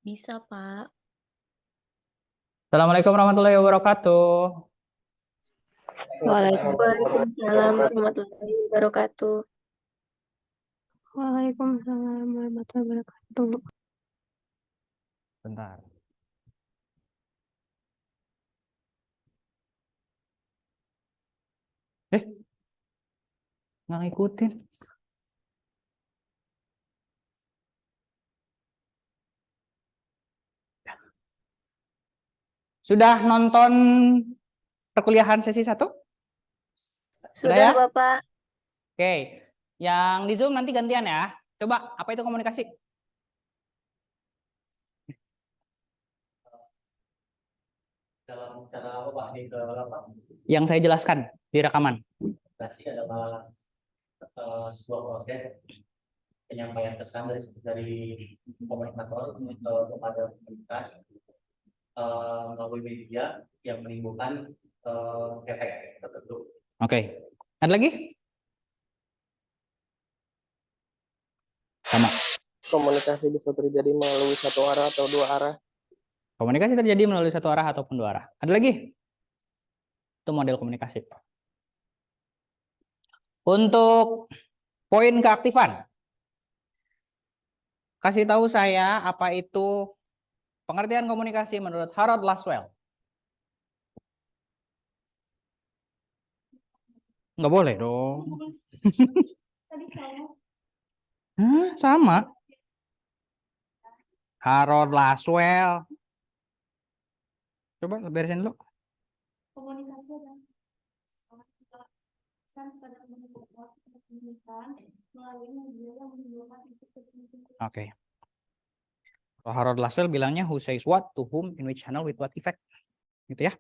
Bisa, Pak. Assalamualaikum warahmatullahi wabarakatuh. Waalaikumsalam warahmatullahi wabarakatuh. Waalaikumsalam warahmatullahi wabarakatuh. Bentar. Nggak ngikutin. Sudah nonton perkuliahan sesi 1? Sudah ya? Bapak. Oke. Yang di Zoom nanti gantian ya. Coba, apa itu komunikasi? Dalam cara apa Pak? Di apa? Yang saya jelaskan di rekaman. Pasti adalah sebuah proses penyampaian pesan dari komunikator kepada pemerintah melalui media yang menimbulkan efek tertentu. Oke. Ada lagi? Sama. Komunikasi bisa terjadi melalui satu arah atau dua arah. Komunikasi terjadi melalui satu arah ataupun dua arah. Ada lagi? Itu model komunikasi. Untuk poin keaktifan. Kasih tahu saya apa itu pengertian komunikasi menurut Harold Laswell. Nggak boleh dong. Hah, sama. Harold Laswell. Coba beresin dulu. Komunikasi dan pesan pada komunikasi melalui media yang menimbulkan efek tertentu. Oke. Kalau Harold Laswell bilangnya who says what to whom in which channel with what effect. Gitu ya.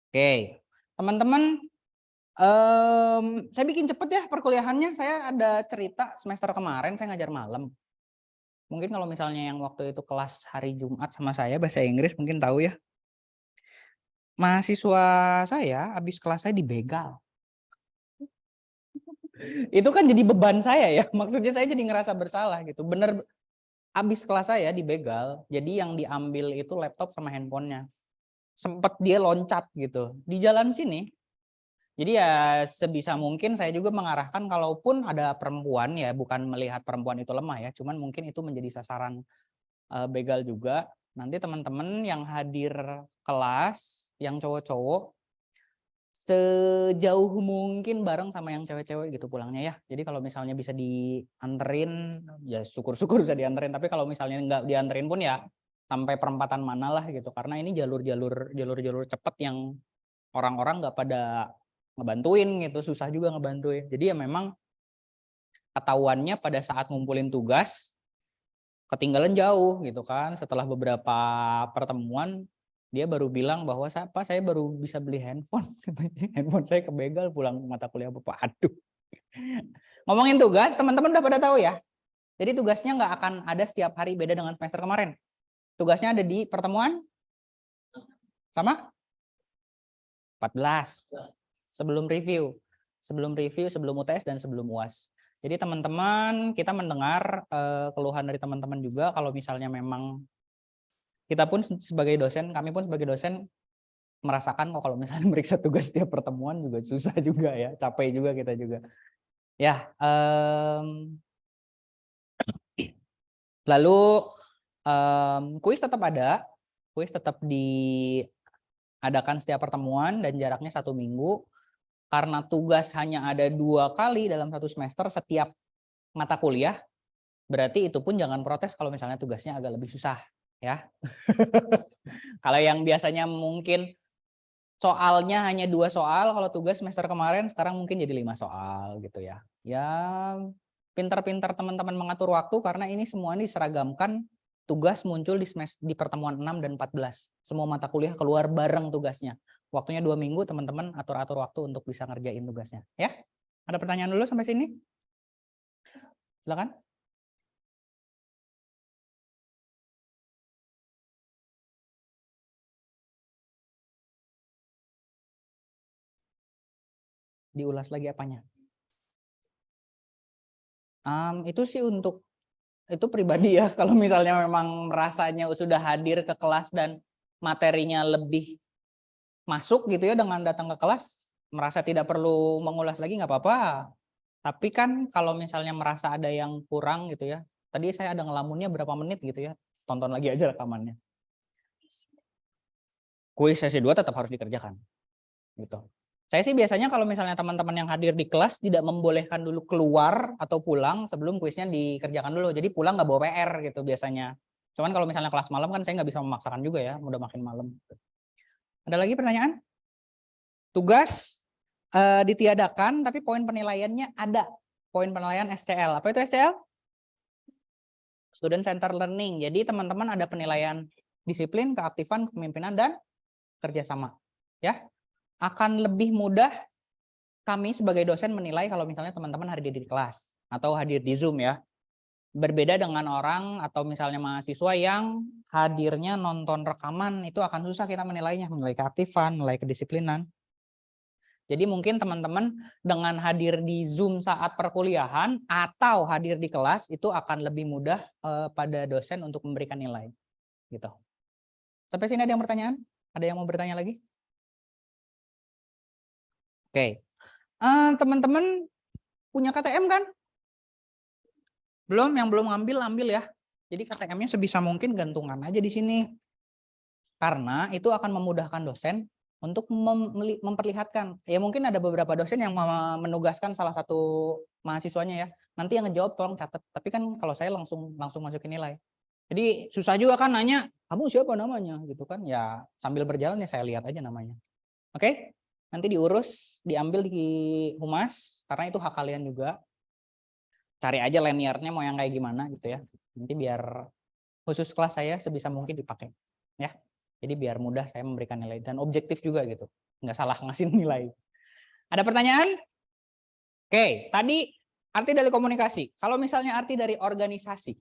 Oke. Teman-teman, saya bikin cepet ya perkuliahannya. Saya ada cerita semester kemarin saya ngajar malam. Mungkin kalau misalnya yang waktu itu kelas hari Jumat sama saya bahasa Inggris mungkin tahu ya. Mahasiswa saya habis kelas saya dibegal. Itu kan jadi beban saya ya. Maksudnya saya jadi ngerasa bersalah gitu. Bener habis kelas saya dibegal. Jadi yang diambil itu laptop sama handphonenya. Sempet dia loncat gitu di jalan sini. Jadi ya sebisa mungkin saya juga mengarahkan kalaupun ada perempuan ya, bukan melihat perempuan itu lemah ya, cuman mungkin itu menjadi sasaran begal juga. Nanti teman-teman yang hadir kelas, yang cowok-cowok, sejauh mungkin bareng sama yang cewek-cewek gitu pulangnya ya. Jadi kalau misalnya bisa dianterin, ya syukur-syukur bisa dianterin. Tapi kalau misalnya nggak dianterin pun ya sampai perempatan mana lah gitu. Karena ini jalur-jalur cepet yang orang-orang nggak pada ngebantuin gitu, susah juga ngebantuin. Jadi ya memang ketahuannya pada saat ngumpulin tugas ketinggalan jauh gitu kan. Setelah beberapa pertemuan dia baru bilang bahwa saya baru bisa beli handphone. Handphone saya kebegal pulang mata kuliah Bapak. Aduh. Ngomongin tugas, teman-teman udah pada tahu ya. Jadi tugasnya nggak akan ada setiap hari beda dengan semester kemarin. Tugasnya ada di pertemuan sama 14. Sebelum review, sebelum UTS dan sebelum UAS. Jadi teman-teman kita mendengar keluhan dari teman-teman juga kalau misalnya memang kita pun sebagai dosen, kami pun sebagai dosen merasakan kok kalau misalnya meriksa tugas setiap pertemuan juga susah juga ya, capek juga kita juga. Ya, lalu kuis tetap ada, kuis tetap diadakan setiap pertemuan dan jaraknya 1 minggu. Karena tugas hanya ada 2 kali dalam 1 semester setiap mata kuliah, berarti itu pun jangan protes kalau misalnya tugasnya agak lebih susah ya. Kalau yang biasanya mungkin soalnya hanya 2 soal, kalau tugas semester kemarin sekarang mungkin jadi 5 soal gitu ya. Ya pintar-pintar teman-teman mengatur waktu karena ini semua diseragamkan, tugas muncul di pertemuan 6 dan 14. Semua mata kuliah keluar bareng tugasnya. Waktunya 2 minggu, teman-teman atur-atur waktu untuk bisa ngerjain tugasnya. Ya, ada pertanyaan dulu sampai sini? Silakan. Diulas lagi apanya? Itu sih untuk itu pribadi ya. Kalau misalnya memang merasanya sudah hadir ke kelas dan materinya lebih masuk gitu ya dengan datang ke kelas, merasa tidak perlu mengulas lagi nggak apa-apa. Tapi kan kalau misalnya merasa ada yang kurang gitu ya, tadi saya ada ngelamunnya berapa menit gitu ya, tonton lagi aja rekamannya. Kuis sesi 2 tetap harus dikerjakan. Gitu. Saya sih biasanya kalau misalnya teman-teman yang hadir di kelas tidak membolehkan dulu keluar atau pulang sebelum kuisnya dikerjakan dulu. Jadi pulang nggak bawa PR gitu biasanya. Cuman kalau misalnya kelas malam kan saya nggak bisa memaksakan juga ya, udah makin malam. Ada lagi pertanyaan? Tugas ditiadakan tapi poin penilaiannya ada. Poin penilaian SCL. Apa itu SCL? Student Center Learning. Jadi teman-teman ada penilaian disiplin, keaktifan, kepemimpinan, dan kerjasama. Ya, akan lebih mudah kami sebagai dosen menilai kalau misalnya teman-teman hadir di kelas atau hadir di Zoom ya. Berbeda dengan orang atau misalnya mahasiswa yang hadirnya nonton rekaman, itu akan susah kita menilainya, menilai keaktifan, menilai kedisiplinan. Jadi mungkin teman-teman dengan hadir di Zoom saat perkuliahan atau hadir di kelas itu akan lebih mudah pada dosen untuk memberikan nilai. Gitu. Sampai sini ada yang pertanyaan? Ada yang mau bertanya lagi? Oke. Teman-teman punya KTM kan? Belum, yang belum ambil ya. Jadi KTM-nya sebisa mungkin gantungan aja di sini. Karena itu akan memudahkan dosen untuk memperlihatkan. Ya mungkin ada beberapa dosen yang menugaskan salah satu mahasiswanya ya. Nanti yang ngejawab tolong catat. Tapi kan kalau saya langsung masukin nilai. Jadi susah juga kan nanya, kamu siapa namanya gitu kan? Ya sambil berjalan ya saya lihat aja namanya. Oke? Nanti diurus, diambil di humas karena itu hak kalian juga. Cari aja lanyardnya mau yang kayak gimana gitu ya. Nanti biar khusus kelas saya sebisa mungkin dipakai ya. Jadi biar mudah saya memberikan nilai dan objektif juga gitu. Nggak salah ngasih nilai. Ada pertanyaan? Oke, tadi arti dari komunikasi. Kalau misalnya arti dari organisasi.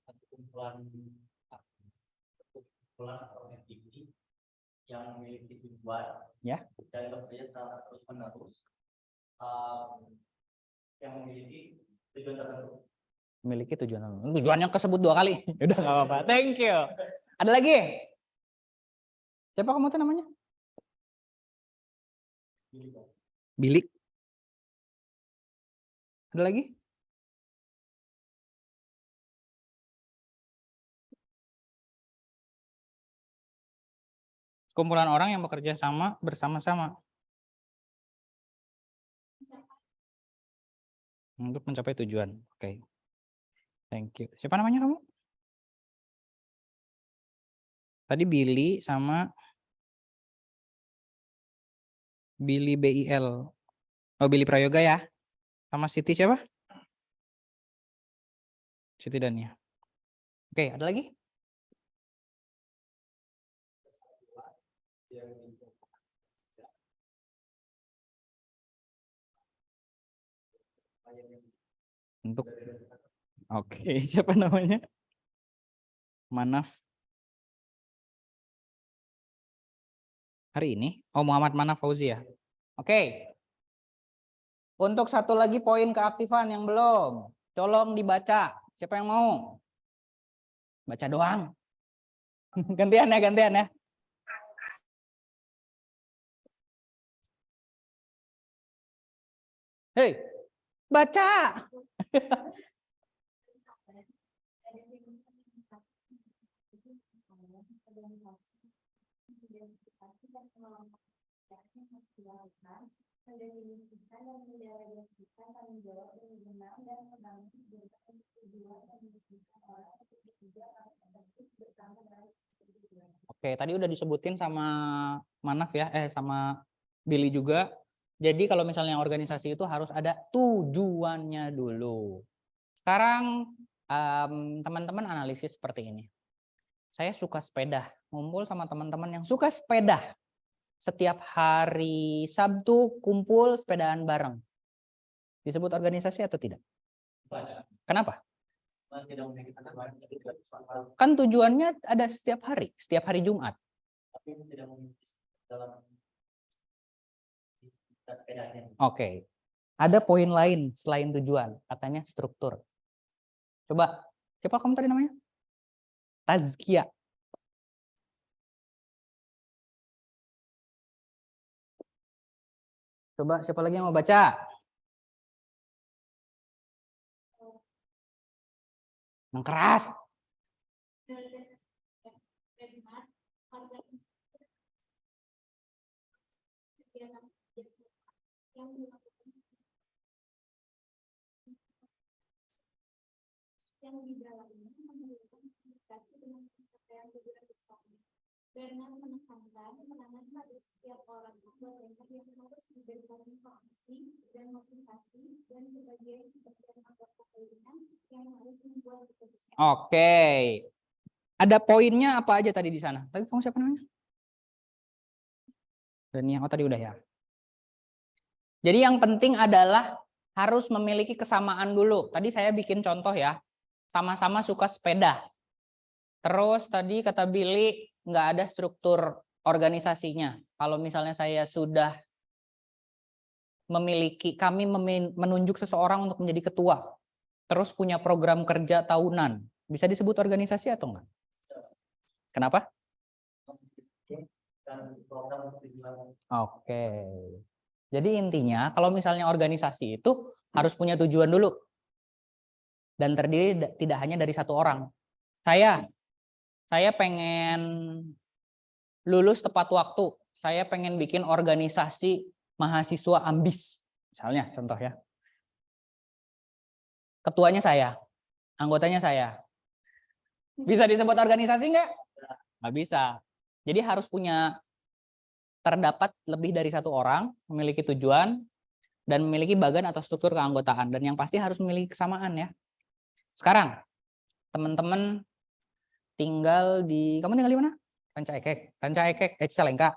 Satu kumpulan atau entiti yang memiliki tujuan Ya. dan bekerja secara terus menerus yang memiliki tujuan tertentu. Memiliki tujuan. Tujuannya kesebut 2 kali. Udah nggak apa-apa. Thank you. Ada lagi? Siapa kamu tuh namanya? Billy. Ada lagi? Kumpulan orang yang bekerja sama bersama-sama untuk mencapai tujuan. Oke. Thank you. Siapa namanya kamu? Tadi Billy sama Billy BIL. Oh, Billy Prayoga ya. Sama Siti siapa? Siti Dania. Oke, ada lagi? Untuk oke, siapa namanya? Manaf. Hari ini? Oh, Muhammad Manaf Fauzi ya. Oke. Untuk satu lagi poin keaktifan yang belum. Tolong dibaca. Siapa yang mau? Baca doang. Gantian ya. Hei, baca. Oke, tadi udah disebutin sama Manaf ya, sama Billy juga. Jadi kalau misalnya organisasi itu harus ada tujuannya dulu. Sekarang teman-teman analisis seperti ini. Saya suka sepeda, ngumpul sama teman-teman yang suka sepeda. Setiap hari Sabtu kumpul sepedaan bareng. Disebut organisasi atau tidak? Kenapa? Kan tujuannya ada setiap hari Jumat. Tapi tidak memiliki dalam dan sepedanya. Oke. Ada poin lain selain tujuan, katanya struktur. Coba, siapa kamu tadi namanya? Tazkia. Coba, siapa lagi yang mau baca? Yang keras. Yang di dalamnya memerlukan komunikasi dengan pencapaian tujuan besarnya. Dengan menekankan penanganan pada setiap orang mereka yang harus diberikan informasi dan motivasi dan sebagai seperti yang anggota lainnya yang harus membuat keputusan. Oke. Ada poinnya apa aja tadi di sana? Tadi kamu siapa namanya? Dania, oh tadi udah ya. Jadi yang penting adalah harus memiliki kesamaan dulu. Tadi saya bikin contoh ya. Sama-sama suka sepeda. Terus tadi kata Billy nggak ada struktur organisasinya. Kalau misalnya saya sudah kami menunjuk seseorang untuk menjadi ketua. Terus punya program kerja tahunan. Bisa disebut organisasi atau enggak? Kenapa? Dan program tujuan. Oke. Jadi intinya kalau misalnya organisasi itu harus punya tujuan dulu. Dan terdiri tidak hanya dari satu orang. Saya pengen lulus tepat waktu. Saya pengen bikin organisasi mahasiswa ambis. Misalnya contoh ya. Ketuanya saya, anggotanya saya. Bisa disebut organisasi enggak? Nggak bisa. Jadi harus terdapat lebih dari satu orang, memiliki tujuan, dan memiliki bagan atau struktur keanggotaan. Dan yang pasti harus memiliki kesamaan ya. Sekarang, teman-teman kamu tinggal di mana? Cicalengka.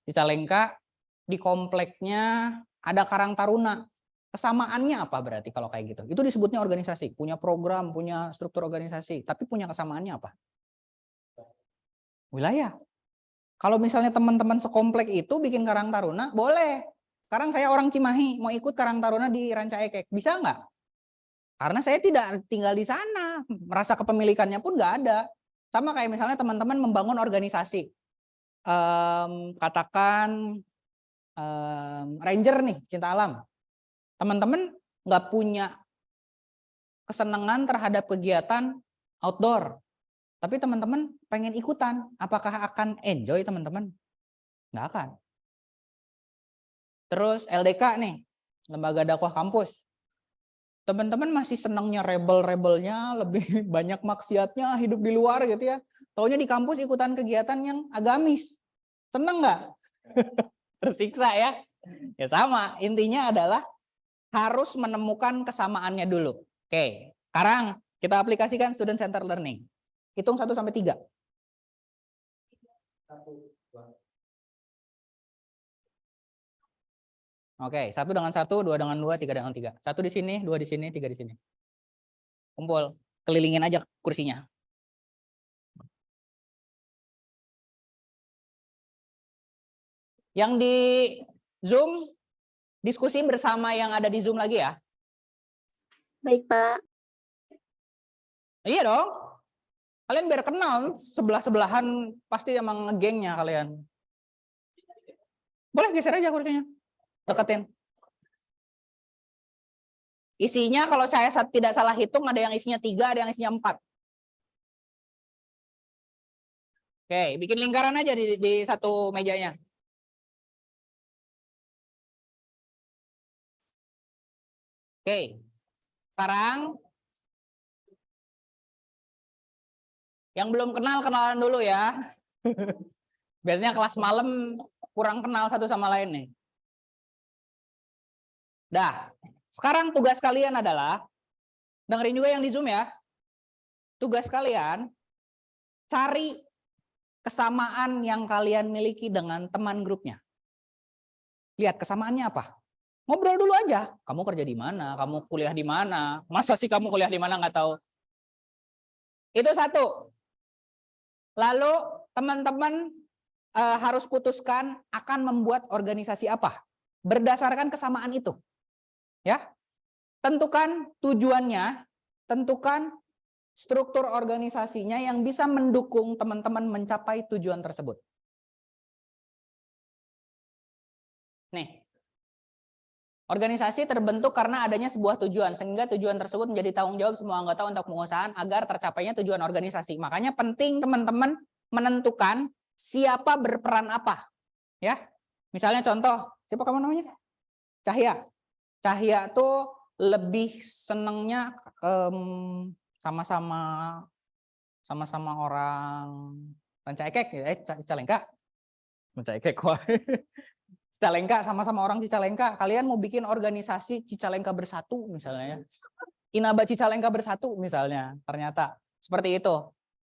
Cicalengka, di kompleknya ada Karang Taruna. Kesamaannya apa berarti kalau kayak gitu? Itu disebutnya organisasi, punya program, punya struktur organisasi, tapi punya kesamaannya apa? Wilayah. Kalau misalnya teman-teman sekomplek itu bikin Karang Taruna, boleh. Sekarang saya orang Cimahi, mau ikut Karang Taruna di Rancaekek, bisa nggak? Karena saya tidak tinggal di sana, merasa kepemilikannya pun nggak ada. Sama kayak misalnya teman-teman membangun organisasi, katakan Ranger nih, Cinta Alam. Teman-teman nggak punya kesenangan terhadap kegiatan outdoor, tapi teman-teman pengen ikutan, apakah akan enjoy teman-teman? Nggak akan. Terus LDK nih, Lembaga Dakwah Kampus. Teman-teman masih senangnya rebel-rebelnya, lebih banyak maksiatnya, hidup di luar gitu ya. Taunya di kampus ikutan kegiatan yang agamis. Seneng nggak? Tersiksa ya? Ya sama, intinya adalah harus menemukan kesamaannya dulu. Oke, sekarang kita aplikasikan student center learning. Hitung 1 sampai 3. 1, 2. Oke, 1 dengan 1, 2 dengan 2, 3 dengan 3. 1 di sini, 2 di sini, 3 di sini. Kumpul, kelilingin aja kursinya. Yang di Zoom, diskusi bersama yang ada di Zoom lagi ya. Baik, Pak. Iya dong. Kalian biar kenal, sebelah-sebelahan pasti emang ngegengnya kalian. Boleh geser aja kursinya. Deketin. Isinya kalau saya tidak salah hitung ada yang isinya 3, ada yang isinya 4. Oke, bikin lingkaran aja di satu mejanya. Oke, sekarang yang belum kenal kenalan dulu ya. Biasanya kelas malam kurang kenal satu sama lain nih. Dah, sekarang tugas kalian adalah, dengerin juga yang di Zoom ya. Tugas kalian cari kesamaan yang kalian miliki dengan teman grupnya. Lihat kesamaannya apa. Ngobrol dulu aja. Kamu kerja di mana? Kamu kuliah di mana? Masa sih kamu kuliah di mana nggak tahu? Itu satu. Lalu teman-teman harus putuskan akan membuat organisasi apa. berdasarkan kesamaan itu. Ya. Tentukan tujuannya, tentukan struktur organisasinya yang bisa mendukung teman-teman mencapai tujuan tersebut. Nih. Organisasi terbentuk karena adanya sebuah tujuan, sehingga tujuan tersebut menjadi tanggung jawab semua anggota untuk pengusahaan agar tercapainya tujuan organisasi. Makanya penting teman-teman menentukan siapa berperan apa. Ya. Misalnya contoh, siapa kamu namanya? Cahya. Cahya tuh lebih senengnya sama-sama orang Rancaikek, Cicalengka. Rancaikek kok. Cicalengka, sama-sama orang Cicalengka. Kalian mau bikin organisasi Cicalengka Bersatu misalnya ya. Inaba Cicalengka Bersatu misalnya. Ternyata seperti itu.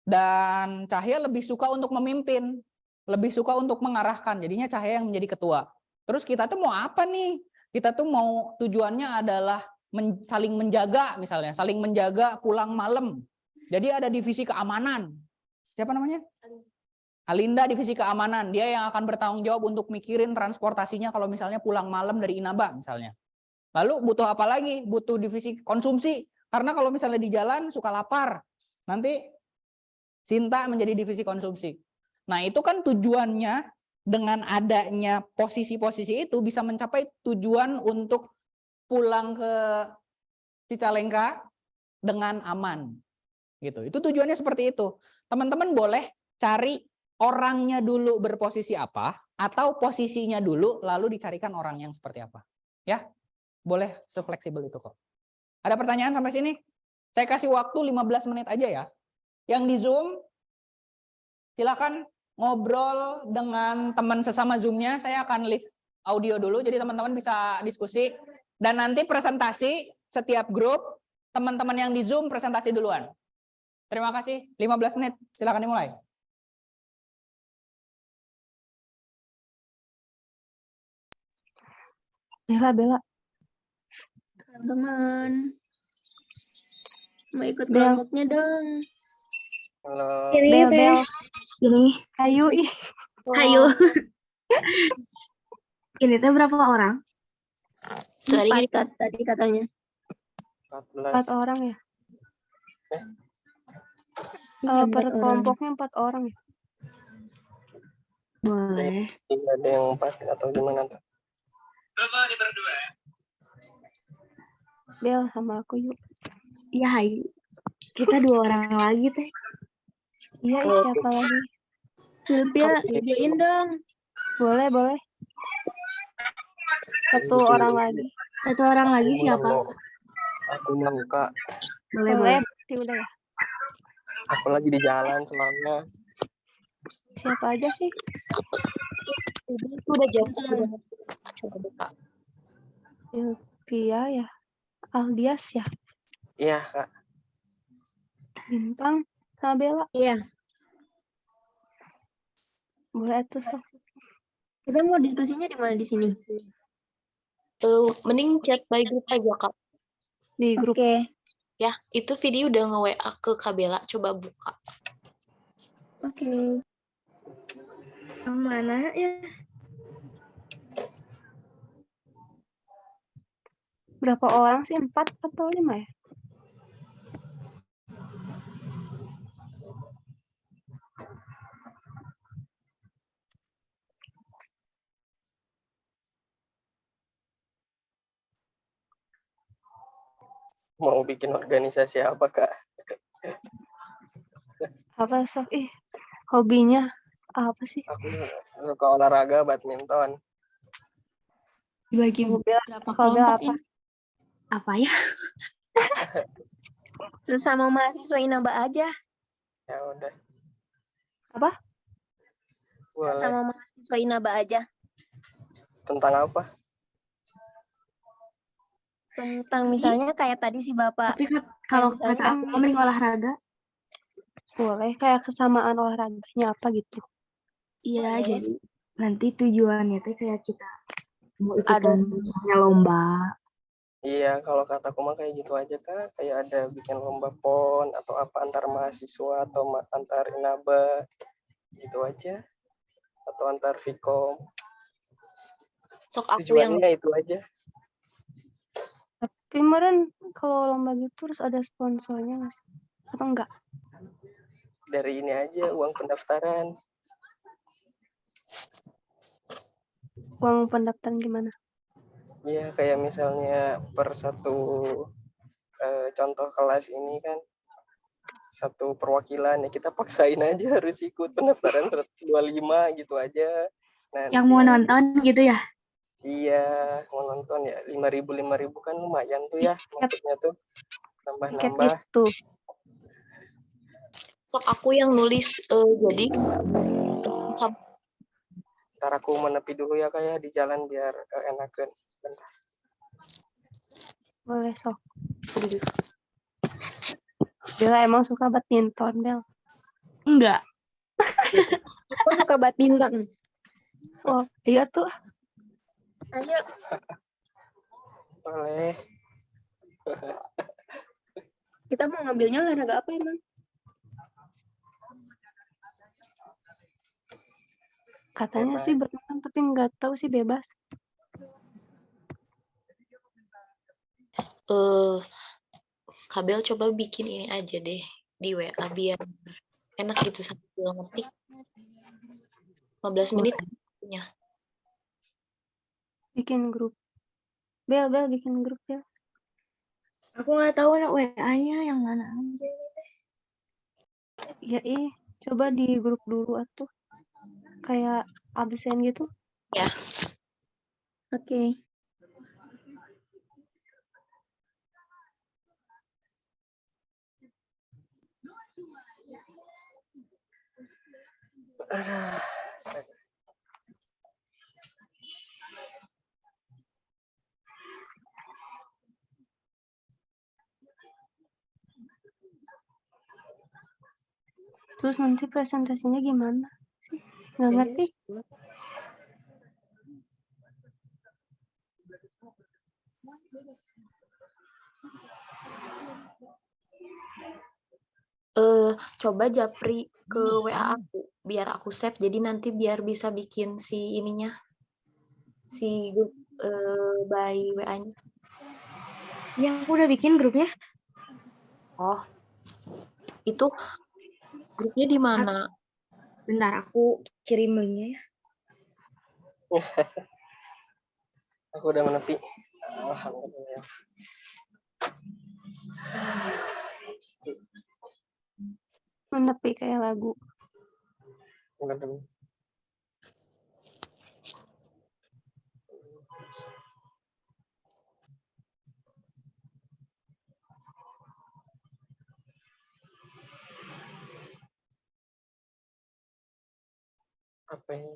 Dan Cahya lebih suka untuk memimpin, lebih suka untuk mengarahkan. Jadinya Cahya yang menjadi ketua. Terus kita tuh mau apa nih? Kita tuh mau tujuannya adalah saling menjaga misalnya, saling menjaga pulang malam. Jadi ada divisi keamanan. Siapa namanya? Alinda divisi keamanan, dia yang akan bertanggung jawab untuk mikirin transportasinya kalau misalnya pulang malam dari Inaba misalnya. Lalu butuh apa lagi? Butuh divisi konsumsi, karena kalau misalnya di jalan suka lapar, nanti Sinta menjadi divisi konsumsi. Nah itu kan tujuannya dengan adanya posisi-posisi itu bisa mencapai tujuan untuk pulang ke Cicalengka dengan aman. Gitu. Itu tujuannya seperti itu. Teman-teman boleh cari orangnya dulu berposisi apa, atau posisinya dulu lalu dicarikan orang yang seperti apa. Ya, boleh sefleksibel itu kok. Ada pertanyaan sampai sini? Saya kasih waktu 15 menit aja ya. Yang di Zoom, silakan ngobrol dengan teman sesama Zoom-nya. Saya akan live audio dulu, jadi teman-teman bisa diskusi. Dan nanti presentasi setiap grup, teman-teman yang di Zoom presentasi duluan. Terima kasih. 15 menit, silakan dimulai. Bella. Teman-teman. Mau ikut Bel. kelompoknya dong. Halo. Bel. Ini. Hayu. Hayu. Ini tuh berapa orang? Tadi katanya. 4 orang ya? Iya, Per 4 orang. kelompoknya 4 orang ya? Boleh. Ada yang 4 atau gimana tuh? Bel sama aku yuk. Iya Hayu. Kita 2 orang lagi teh. Iya siapa lagi? Sylvia, join dong. Boleh. 1 orang lagi. 1 orang lagi siapa? Aku mau Kak. Boleh. Berarti udah ya. Aku lagi di jalan soalnya. Siapa aja sih? Udah jawab. Coba buka. Sylvia ya. Aldias ya. Iya Kak. Bintang sama Bella. Iya. Boleh tuh sok. Kita mau diskusinya di mana di sini? Mending chat by group aja, Kak. Di grup. Oke. Ya, itu video udah nge-WA ke Kabela, coba buka. Oke. Yang mana ya? Berapa orang sih? 4 atau 5 ya? Mau bikin organisasi apa Kak? Apa sok? Hobinya apa sih? Aku suka olahraga badminton. Dibagi berapa kelompok apa? Apa ya? Sesama mahasiswa Inaba aja. Ya udah. Apa? Boleh. Sesama mahasiswa Inaba aja. Tentang apa? Tentang misalnya kayak tadi si Bapak. Tapi kalau misalnya kata aku mending olahraga. Boleh, kayak kesamaan olahraganya apa gitu. Iya, Boleh. jadi nanti tujuannya tuh kayak kita mau ikutan lomba. Iya, kalau kataku mah kayak gitu aja Kak. Kayak ada bikin lomba PON atau apa antar mahasiswa atau antar Inaba. Gitu aja. Atau antar Vkom. Sok aku yang Tujuannya itu aja. Tapi meren kalau lomba gitu terus ada sponsornya nggak sih? Atau enggak? Dari ini aja uang pendaftaran. Uang pendaftaran gimana? Iya, kayak misalnya per satu contoh kelas ini kan satu perwakilan ya kita paksain aja harus ikut pendaftaran 125 gitu aja. Yang mau Nanti nonton gitu ya? iya mau nonton ya 5.000 kan lumayan tuh ya maksudnya tuh Tiket nambah-nambah. itu. sok aku yang nulis jadi sam- Ntar aku menepi dulu ya kayak di jalan biar enakan. Bentar. Boleh sok. Bella emang suka badminton, Bel? Enggak. Aku suka badminton. Oh, iya tuh. Ayo, Boleh. kita mau ngambilnya olahraga apa emang? Katanya Bebas. sih badminton, tapi nggak tahu sih bebas. Kabel coba bikin ini aja deh di WA biar enak gitu sambil ngetik 15 menit punya. Bikin grup. Bel, bikin grup, Bel. Aku nggak tahu anak WA-nya yang mana aja. Ya coba di grup dulu atuh. Kayak absen gitu. Ya, Oke. Aduh, astaga. Terus nanti presentasinya gimana sih? Nggak ngerti. coba japri ke WA aku biar aku save jadi nanti biar bisa bikin si ininya si grup by WA-nya. Yang aku udah bikin grupnya. Oh, itu grupnya di mana? Bentar, aku kirim linknya ya. Aku udah menepi. Alhamdulillah. Menepi kayak lagu. Waduh. Apa ini?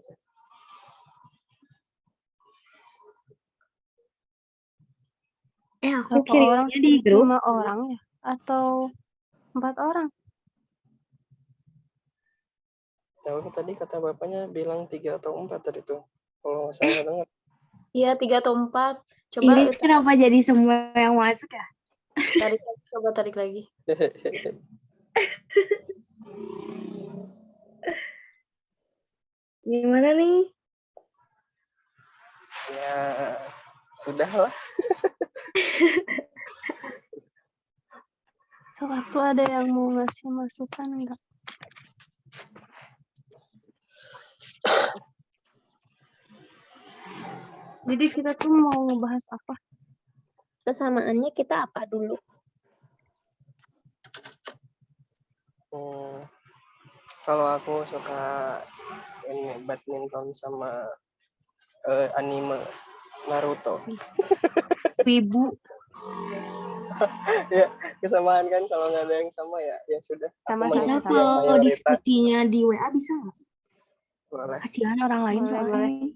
Aku Berapa orang kirimnya sih? di grup. 5 orang ya? Atau 4 orang? Tahu tadi kata bapaknya bilang 3 atau 4 tadi tuh. Kalau nggak salah dengar. Iya, 3 atau 4. Coba Ini kenapa jadi semua yang masuk ya? tarik lagi, coba tarik lagi. Gimana nih? Ya sudahlah. Sewaktu ada yang mau ngasih masukan enggak? Jadi kita tuh mau ngebahas apa? Kesamaannya kita apa dulu? Kalau aku suka ini badminton sama anime Naruto. Wibu. Ya kesamaan kan kalau nggak ada yang sama ya sudah. Sama Aku kita mengikuti yang Kalau mayoritas. diskusinya di WA bisa nggak? Boleh. Kasihan orang lain Boleh, soalnya. boleh.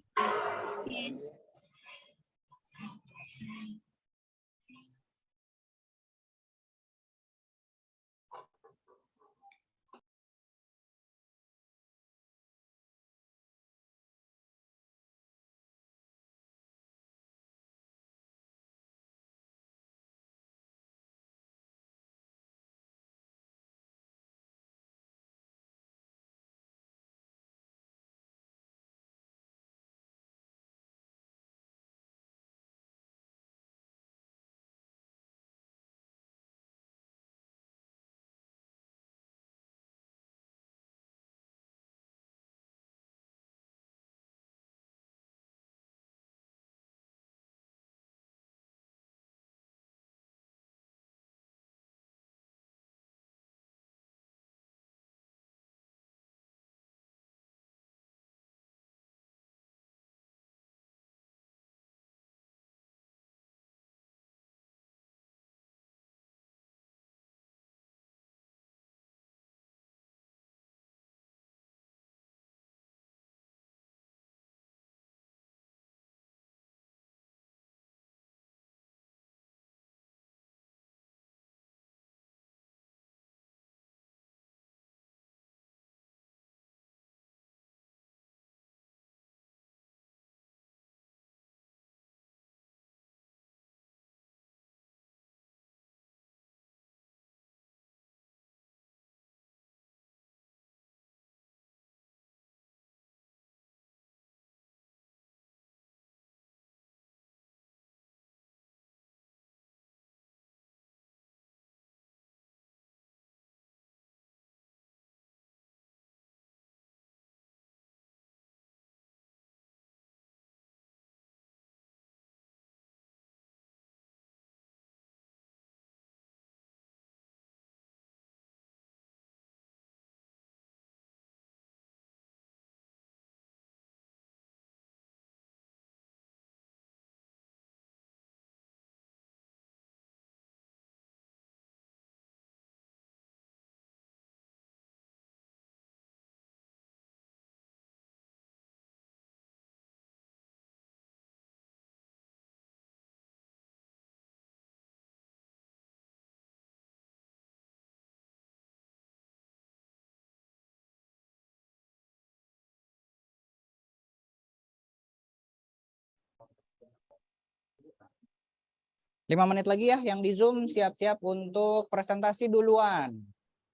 5 menit lagi ya, yang di Zoom siap-siap untuk presentasi duluan.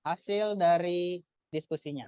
Hasil dari diskusinya.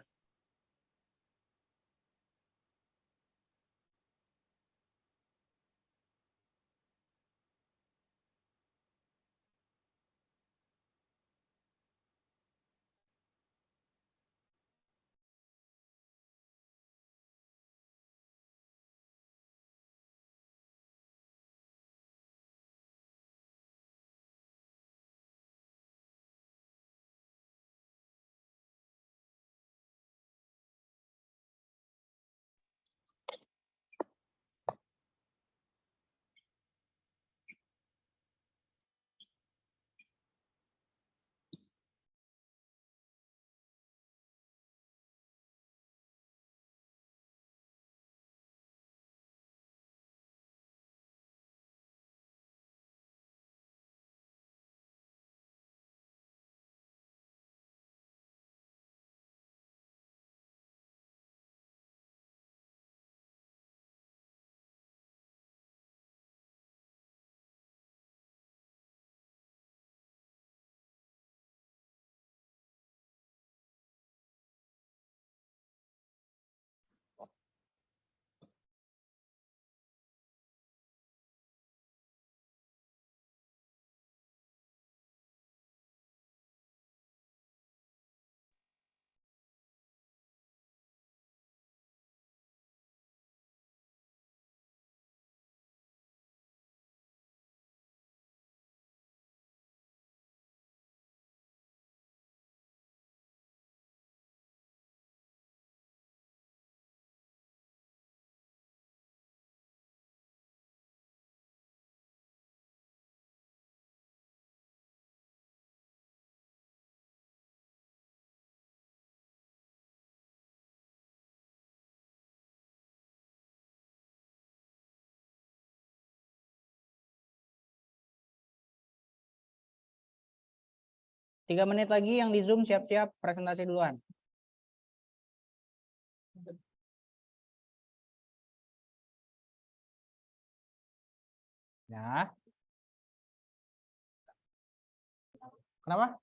Tiga menit lagi yang di Zoom siap-siap presentasi duluan. Ya. Kenapa?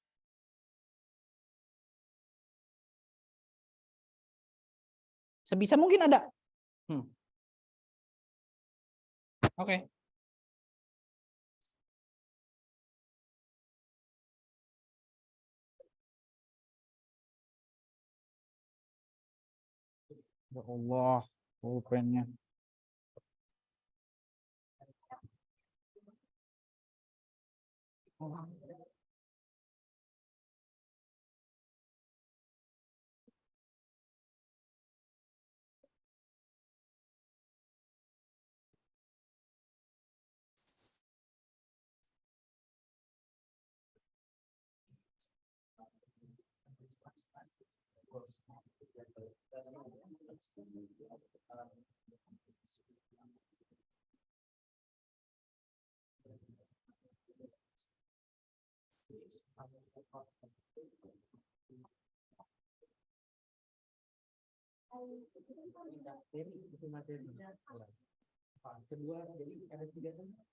Sebisa mungkin ada. Oke. Ya Allah, pulpennya. Kedua, jadi ada 3 tempat.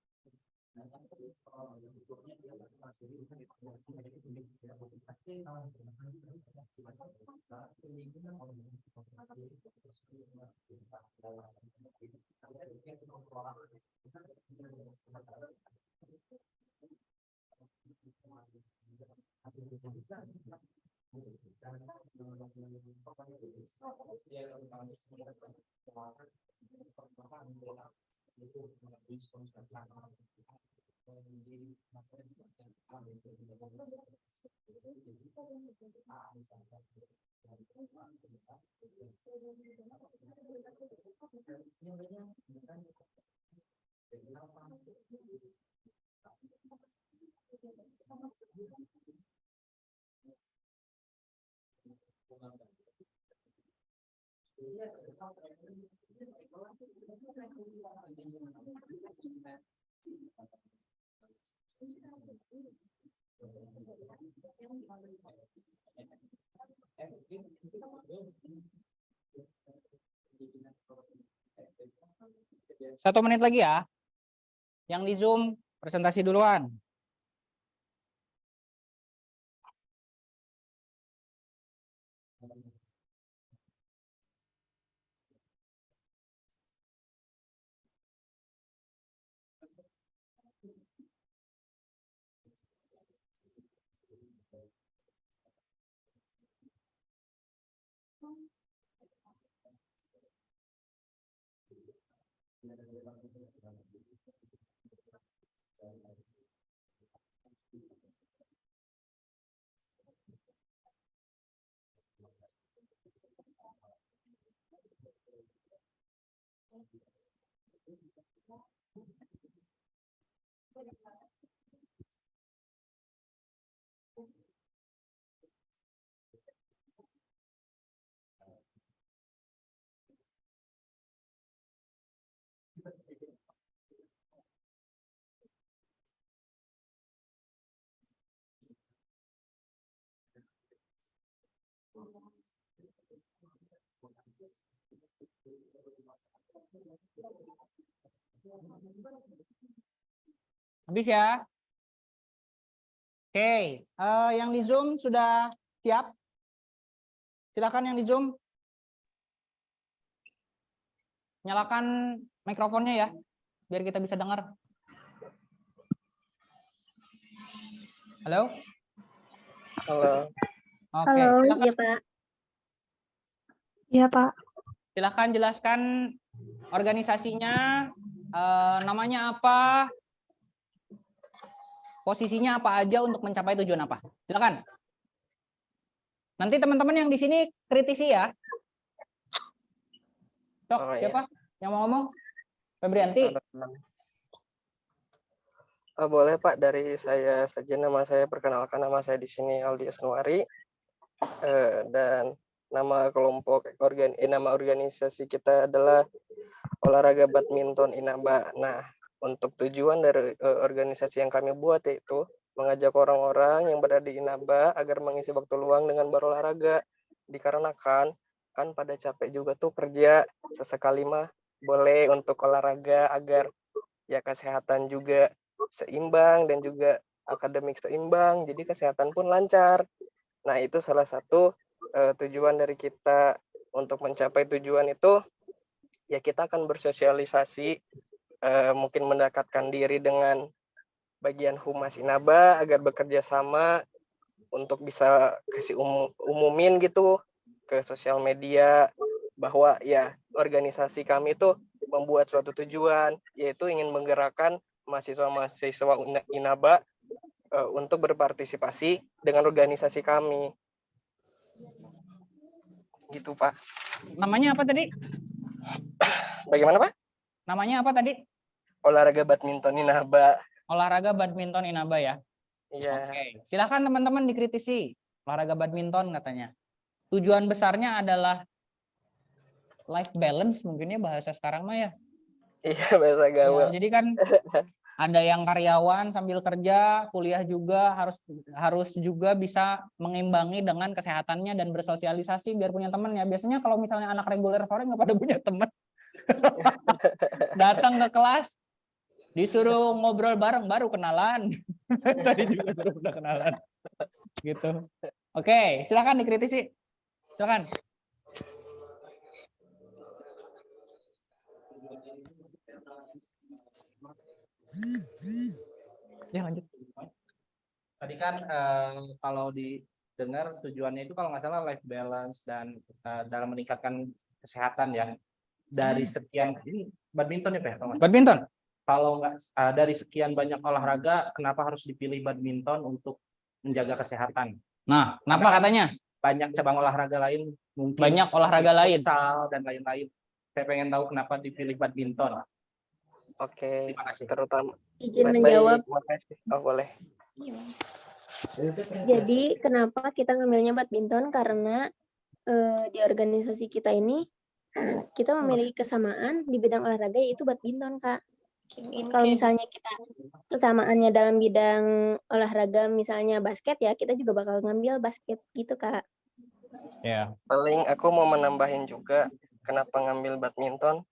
Satu menit lagi ya. Yang di Zoom presentasi duluan. Habis ya. Oke, yang di Zoom sudah siap? Silakan yang di Zoom. Nyalakan mikrofonnya ya, biar kita bisa dengar. Halo? Halo. Oke, Halo, silakan. iya Pak. Iya, Pak. Silakan jelaskan organisasinya, namanya apa, posisinya apa aja untuk mencapai tujuan apa. Silakan. Nanti teman-teman yang di sini kritisi ya. Cok, Oh, iya. siapa yang mau ngomong? Febrianti. Boleh Pak, dari saya saja, nama saya, perkenalkan nama saya di sini Aldi Asnuari, dan nama nama organisasi kita adalah olahraga badminton Inaba. Nah, untuk tujuan dari organisasi yang kami buat yaitu mengajak orang-orang yang berada di Inaba agar mengisi waktu luang dengan berolahraga. Dikarenakan kan pada capek juga tuh kerja, sesekali mah boleh untuk olahraga agar ya kesehatan juga seimbang dan juga akademik seimbang, jadi kesehatan pun lancar. Nah, itu salah satu tujuan dari kita. Untuk mencapai tujuan itu ya kita akan bersosialisasi, mungkin mendekatkan diri dengan bagian humas Inaba agar bekerja sama untuk bisa kasih umumin gitu ke sosial media bahwa ya organisasi kami itu membuat suatu tujuan, yaitu ingin menggerakkan mahasiswa-mahasiswa Inaba untuk berpartisipasi dengan organisasi kami. Gitu, Pak. Namanya apa tadi? Bagaimana, Pak? Namanya apa tadi? Olahraga badminton Inaba. Olahraga badminton Inaba ya. Iya. Oke, silakan teman-teman dikritisi. Olahraga badminton katanya. Tujuan besarnya adalah life balance mungkin ya bahasa sekarang mah ya. Iya, bahasa gaul. Ya, jadi kan ada yang karyawan sambil kerja, kuliah juga harus juga bisa mengimbangi dengan kesehatannya dan bersosialisasi biar punya teman ya. Biasanya kalau misalnya anak reguler sore nggak pada punya teman. Datang ke kelas disuruh ngobrol bareng baru kenalan. Tadi juga udah kenalan. Gitu. Oke, silakan dikritisi. Silakan. Ya lanjut. Tadi kan kalau didengar tujuannya itu kalau nggak salah life balance dan dalam meningkatkan kesehatan ya. Dari sekian ini badminton ya Pak? Badminton. Kalau nggak dari sekian banyak olahraga, kenapa harus dipilih badminton untuk menjaga kesehatan? Nah, kenapa katanya? Banyak cabang olahraga lain, mungkin banyak olahraga lain, futsal dan lain-lain. Saya pengen tahu kenapa dipilih badminton. Oke, Terima kasih. terutama. Izin menjawab. Makasih. Oh, boleh. Jadi kenapa kita ngambilnya badminton? Karena di organisasi kita ini kita memiliki kesamaan di bidang olahraga yaitu badminton, Kak. Kalau misalnya kita kesamaannya dalam bidang olahraga misalnya basket ya, kita juga bakal ngambil basket gitu, Kak. Ya. Paling aku mau menambahin juga kenapa ngambil badminton.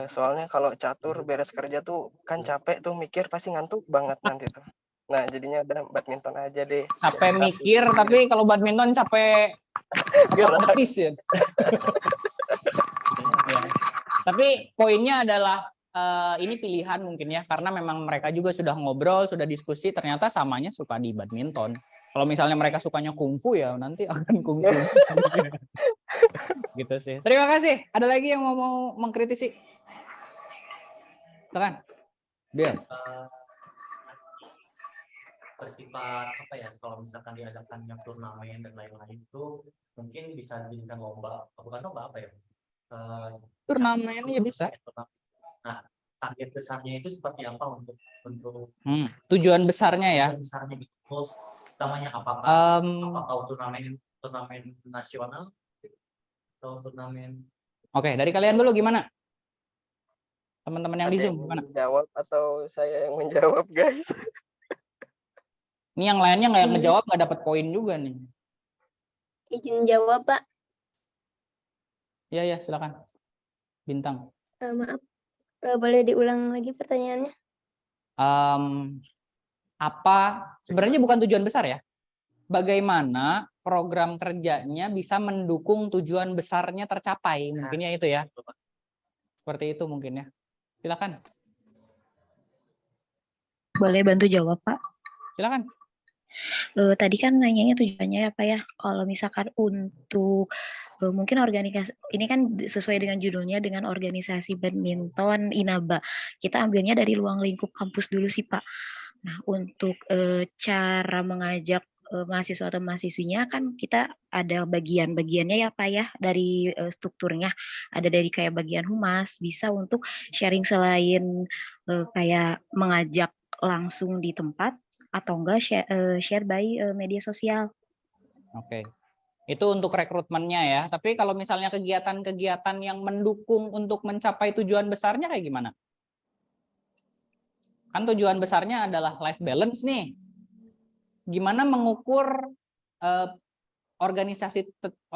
Soalnya kalau catur beres kerja tuh kan capek tuh, mikir pasti ngantuk banget nanti tuh. Nah, jadinya udah badminton aja deh. Capek mikir, tapi kalau badminton capek Gerak. otomatis ya. Ya. Tapi poinnya adalah ini pilihan mungkin ya, karena memang mereka juga sudah ngobrol, sudah diskusi, ternyata samanya suka di badminton. Kalau misalnya mereka sukanya kungfu ya nanti akan kungfu. Gitu sih. Terima kasih. Ada lagi yang mau mengkritisi? Silakan. Biar. Bersifat apa ya, kalau misalkan diadakannya turnamen dan lain-lain itu mungkin bisa dijadikan lomba, bukan lomba apa ya, Turnamen ya bisa. Nah, target besarnya itu seperti apa untuk Tujuan besarnya ya. tujuan besarnya itu, terus utamanya apakah turnamen nasional atau turnamen. Oke, dari kalian dulu gimana? Teman-teman yang di Zoom gimana? Jawab atau saya yang menjawab, guys? Ini yang lainnya nggak ngejawab, nggak dapat poin juga nih. Izin jawab, Pak. Iya, silakan. Bintang. Maaf, boleh diulang lagi pertanyaannya? Apa sebenarnya bukan tujuan besar ya? Bagaimana program kerjanya bisa mendukung tujuan besarnya tercapai? Mungkinnya itu ya. Seperti itu mungkin ya. Silakan. Boleh bantu jawab, Pak? Silakan. Tadi kan nanyanya tujuannya apa ya? Kalau misalkan untuk mungkin organisasi ini kan sesuai dengan judulnya, dengan organisasi badminton INABA. Kita ambilnya dari ruang lingkup kampus dulu sih, Pak. Nah, untuk cara mengajak mahasiswa atau mahasiswinya kan kita ada bagian-bagiannya ya Pak ya, dari strukturnya. Ada dari kayak bagian humas, bisa untuk sharing selain kayak mengajak langsung di tempat, atau enggak share by media sosial. Oke. Itu untuk rekrutmennya ya. Tapi kalau misalnya kegiatan-kegiatan yang mendukung untuk mencapai tujuan besarnya kayak gimana? Kan tujuan besarnya adalah life balance nih. Gimana mengukur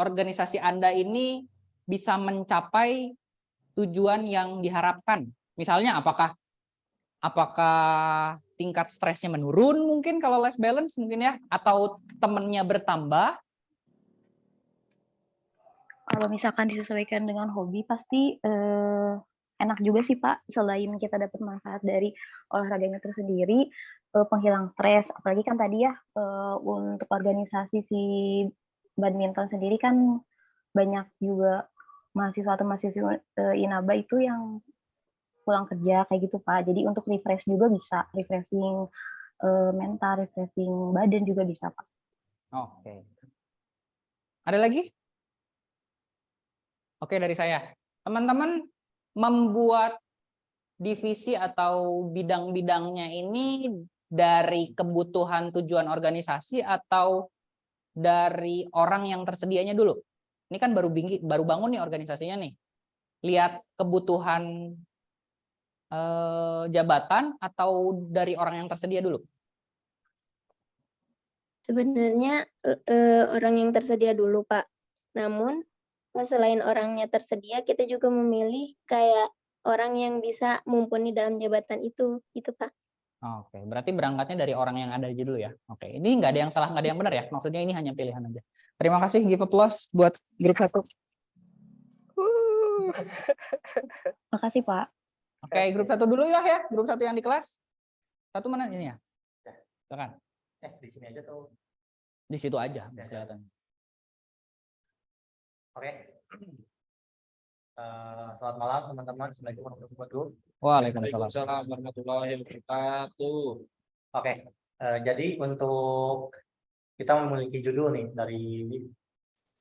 organisasi Anda ini bisa mencapai tujuan yang diharapkan? Misalnya apakah tingkat stresnya menurun mungkin kalau life balance mungkin ya, atau temennya bertambah? Kalau misalkan disesuaikan dengan hobi pasti enak juga sih Pak, selain kita dapat manfaat dari olahraganya tersendiri, penghilang stres, apalagi kan tadi ya untuk organisasi si badminton sendiri kan banyak juga mahasiswa atau mahasiswa INABA itu yang pulang kerja kayak gitu Pak, jadi untuk refresh juga bisa, refreshing mental, refreshing badan juga bisa Pak. Oke. Ada lagi? Oke, dari saya. Teman-teman membuat divisi atau bidang-bidangnya ini dari kebutuhan tujuan organisasi atau dari orang yang tersedianya dulu? Ini kan baru bangun nih organisasinya nih. Lihat kebutuhan jabatan atau dari orang yang tersedia dulu? Sebenarnya orang yang tersedia dulu, Pak. Namun selain orangnya tersedia, kita juga memilih kayak orang yang bisa mumpuni dalam jabatan itu, Pak. Oke, berarti berangkatnya dari orang yang ada aja dulu ya. Oke, ini nggak ada yang salah, nggak ada yang benar ya. Maksudnya ini hanya pilihan aja. Terima kasih, give applause buat grup 1. Makasih Pak. Oke, grup 1 dulu ya. Grup 1 yang di kelas. 1 mana ini ya? Silakan. Di sini aja tuh. Di situ aja kelihatan. Oke. Selamat malam teman-teman. Assalamualaikum warahmatullahi wabarakatuh. Waalaikumsalam warahmatullahi wabarakatuh. Oke. Jadi untuk kita memiliki judul nih dari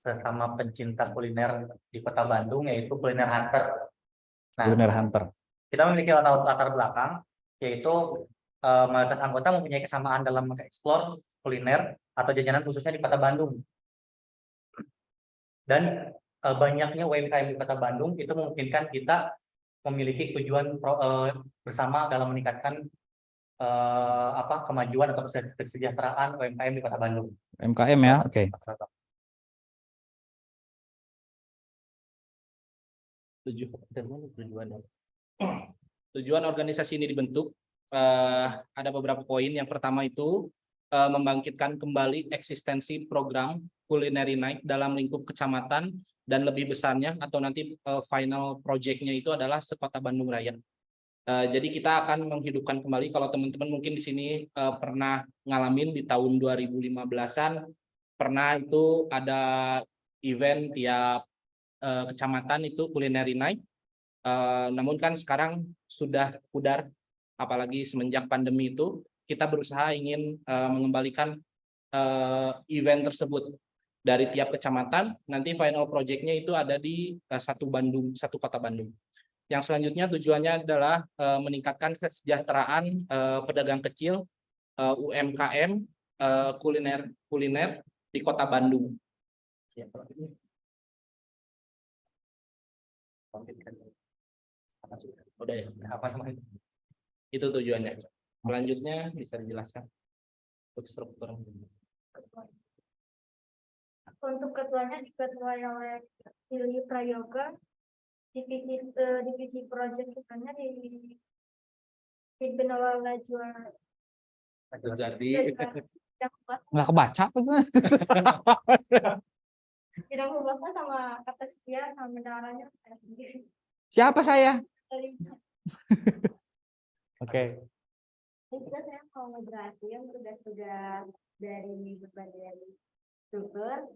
sesama pencinta kuliner di Kota Bandung, yaitu Kuliner Hunter. Nah, Kuliner Hunter. Kita memiliki latar belakang, yaitu mayoritas anggota mempunyai kesamaan dalam mengeksplor kuliner atau jajanan khususnya di Kota Bandung. Dan banyaknya UMKM di Kota Bandung itu memungkinkan kita memiliki tujuan bersama dalam meningkatkan kemajuan atau kesejahteraan UMKM di Kota Bandung. UMKM ya, oke. Tujuan. Tujuan organisasi ini dibentuk ada beberapa poin. Yang pertama itu membangkitkan kembali eksistensi program Culinary Night dalam lingkup kecamatan, dan lebih besarnya atau nanti final project-nya itu adalah sekota Bandung Raya. Jadi kita akan menghidupkan kembali, kalau teman-teman mungkin di sini pernah ngalamin di tahun 2015-an, pernah itu ada event tiap kecamatan itu Culinary Night. Namun kan sekarang sudah pudar, apalagi semenjak pandemi itu, kita berusaha ingin mengembalikan event tersebut dari tiap kecamatan. Nanti final project-nya itu ada di satu kota Bandung. Yang selanjutnya tujuannya adalah meningkatkan kesejahteraan pedagang kecil, UMKM, kuliner di kota Bandung. Udah ya? Itu tujuannya. Selanjutnya bisa dijelaskan untuk struktur. Untuk ketuanya diketuai oleh Silly Prayoga, divisi project kitanya dipimpin oleh Najwa Jadi nggak kebaca apa gimana? Bidang pembahasan sama kata setia sama bendaharanya saya sendiri. Siapa saya? Oke. Ini juga saya mau ngejelasin tugas-tugas dari berbagai struktur.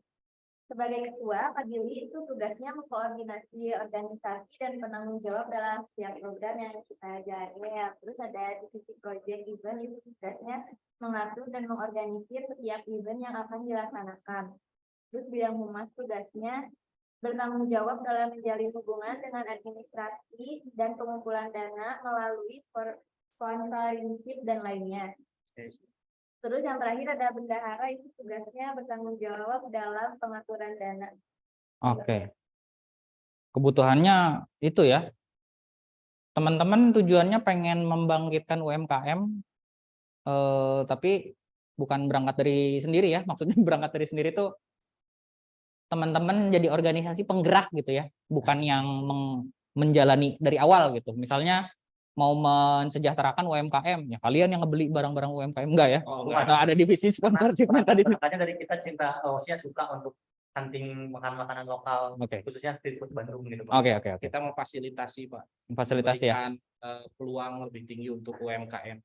Sebagai ketua, Pak Gili itu tugasnya mengkoordinasi organisasi dan penanggung jawab dalam setiap program yang kita jalani. Terus ada divisi project event, itu tugasnya mengatur dan mengorganisir setiap event yang akan dilaksanakan. Terus bidang humas tugasnya bertanggung jawab dalam menjalin hubungan dengan administrasi dan pengumpulan dana melalui sponsorship dan lainnya. Terus yang terakhir ada bendahara, itu tugasnya bertanggung jawab dalam pengaturan dana. Oke. Kebutuhannya itu ya. Teman-teman tujuannya pengen membangkitkan UMKM, tapi bukan berangkat dari sendiri ya. Maksudnya berangkat dari sendiri tuh teman-teman jadi organisasi penggerak gitu ya. Bukan yang menjalani dari awal gitu. Misalnya mau mensejahterakan UMKM, ya kalian yang ngebeli barang-barang UMKM enggak ya? Nah, ada divisi sponsorship tadi. Makanya dari kita cinta, maksudnya suka untuk hunting makanan lokal, khususnya street food Bandung gitu. Oke. Kita memfasilitasi, Pak. Memfasilitasi ya. Peluang lebih tinggi untuk UMKM.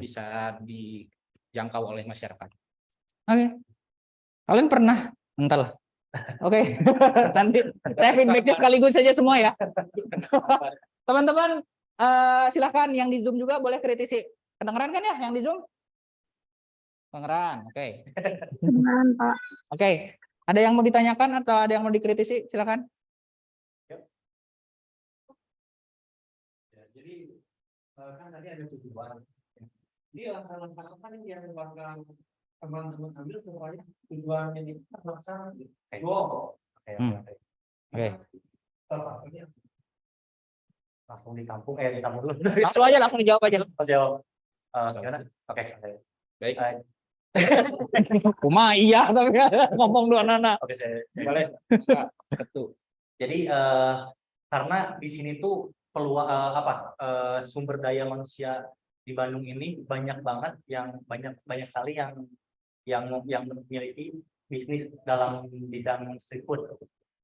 Bisa dijangkau oleh masyarakat. Oke. Kalian pernah? Entahlah. Oke. Nanti saya feedbacknya sekaligus saja semua ya. Teman-teman, silakan yang di Zoom juga boleh kritisi. Kedengeran kan ya yang di Zoom? Kedengeran, oke. Kedengeran, Pak. Oke. Ada yang mau ditanyakan atau ada yang mau dikritisi? Silakan. Ya, jadi kan tadi ada tujuan. Jadi langkah-langkah apa nih yang bakal teman-teman ambil supaya tujuannya ini terlaksana? Oke. Langsung di kampung dulu. Langsung dijawab aja. Jawab. Gimana? Oke. Baik. Kuma iya tapi ngomong dua nana. Oke, saya Boleh. Ketu. Jadi karena di sini tuh peluang sumber daya manusia di Bandung ini banyak banget, yang banyak sekali yang memiliki bisnis dalam bidang street food.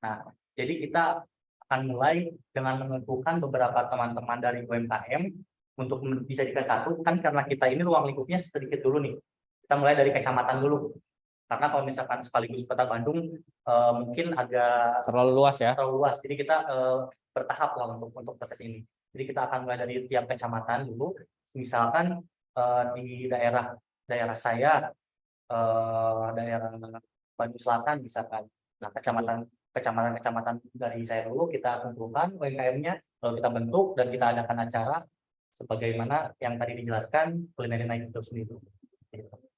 Nah, jadi kita akan mulai dengan mengumpulkan beberapa teman-teman dari UMKM untuk dijadikan satu, kan karena kita ini ruang lingkupnya sedikit dulu nih. Kita mulai dari kecamatan dulu. Karena kalau misalkan sekaligus kota Bandung mungkin agak terlalu luas ya. Terlalu luas. Jadi kita bertahap lah untuk proses ini. Jadi kita akan mulai dari tiap kecamatan dulu. Misalkan di daerah saya, daerah Bandung Selatan misalkan. Nah, kecamatan dari saya dulu kita kumpulkan UMKM-nya, lalu kita bentuk dan kita adakan acara sebagaimana yang tadi dijelaskan Culinary Night itu sendiri.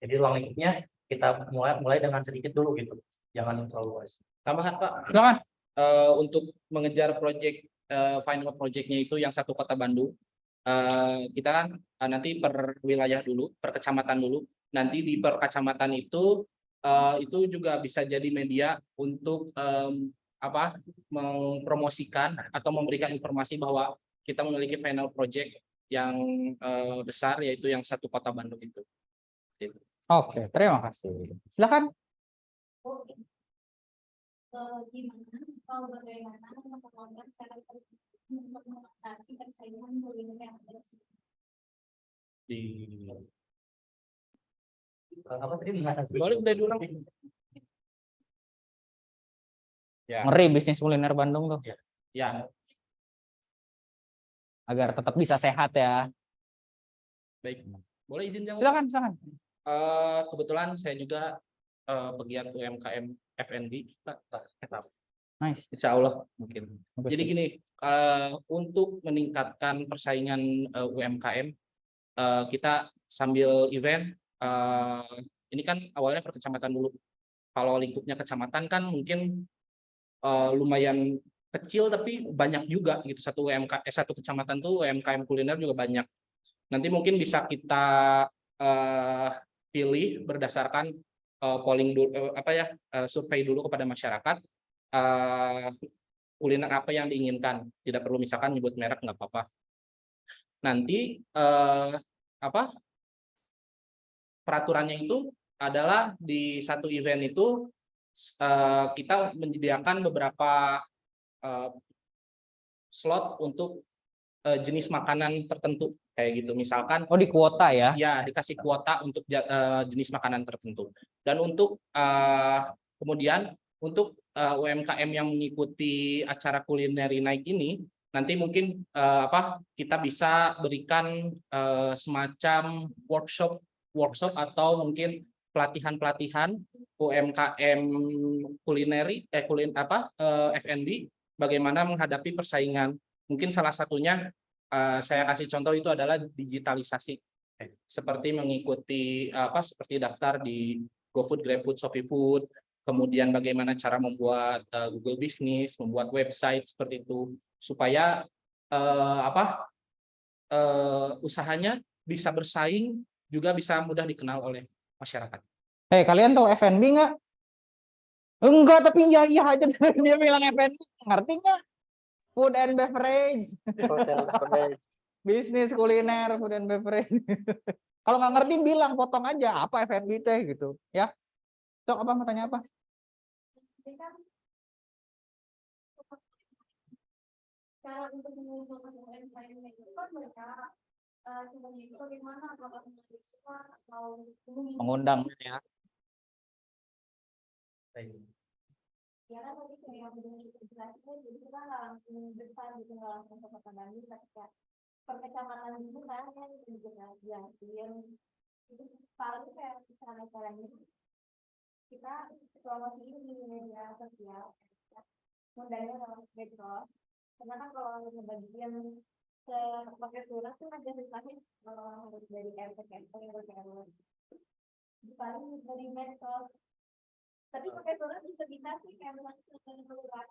Jadi ruang lingkupnya kita mulai dengan sedikit dulu gitu, jangan terlalu luas. Tambahan Pak, silakan. Untuk mengejar final project-nya itu yang satu kota Bandung, kita nanti per wilayah dulu, per kecamatan dulu. Nanti di per kecamatan itu juga bisa jadi media untuk mempromosikan atau memberikan informasi bahwa kita memiliki final project yang besar, yaitu yang satu kota Bandung itu. Gitu. Oke, terima kasih. Silakan. Oke. Gimana atau bagaimana memperlakukan cara untuk mengatasi persaingan kuliner yang ada Di Apa tadi mengatasi? boleh udah diulang. Ya, Ngeri bisnis kuliner Bandung tuh. ya, Agar tetap bisa sehat ya. baik. Boleh izin jawab? Silakan, silakan. Kebetulan saya juga pegiat UMKM FNB. Nice. Insya Allah mungkin. Bagus. Jadi gini, untuk meningkatkan persaingan UMKM, kita sambil event, ini kan awalnya per kecamatan dulu. Kalau lingkupnya kecamatan kan mungkin lumayan kecil tapi banyak juga gitu. Satu kecamatan tuh UMKM kuliner juga banyak. Nanti mungkin bisa kita pilih berdasarkan polling dulu, survei dulu kepada masyarakat. Kuliner apa yang diinginkan, tidak perlu misalkan nyebut merek, nggak apa-apa. Nanti peraturannya itu adalah di satu event itu kita menyediakan beberapa slot untuk jenis makanan tertentu kayak gitu, misalkan Oh, di kuota ya? ya dikasih kuota untuk jenis makanan tertentu. Dan untuk kemudian untuk UMKM yang mengikuti acara Culinary Night ini, nanti mungkin kita bisa berikan semacam workshop atau mungkin pelatihan UMKM F&B bagaimana menghadapi persaingan. Mungkin salah satunya saya kasih contoh itu adalah digitalisasi, seperti mengikuti seperti daftar di GoFood, GrabFood, ShopeeFood, kemudian bagaimana cara membuat Google Business, membuat website seperti itu, supaya usahanya bisa bersaing, juga bisa mudah dikenal oleh masyarakat. Kalian tahu F&B nggak? Enggak, tapi iya aja. Dia bilang F&B, ngerti nggak? Food and beverage. Bisnis kuliner, food and beverage. Kalau nggak ngerti bilang, potong aja apa F&B teh gitu, ya. Sok, apa mau tanya apa? cara untuk mengumpulkan UMKM itu kan mereka sebenarnya itu bagaimana, apakah mengambil surat atau Mengundang ya. ya kan tadi kayak yang dijelaskan, jadi kita nggak langsung besar gitu, nggak langsung ke kota Bandung, tapi kayak per kecamatan dulu kan yang dijelasin itu paling kayak cara-caranya kita promosiin di media sosial, modalnya lewat medsos, karena kan kalau ngebagiin ke pakai surat tuh ada susahnya, kalau harus dari RT ke RT ke RW, paling dari medsos. Tapi pakai surat bisa sih kayak kelurahan.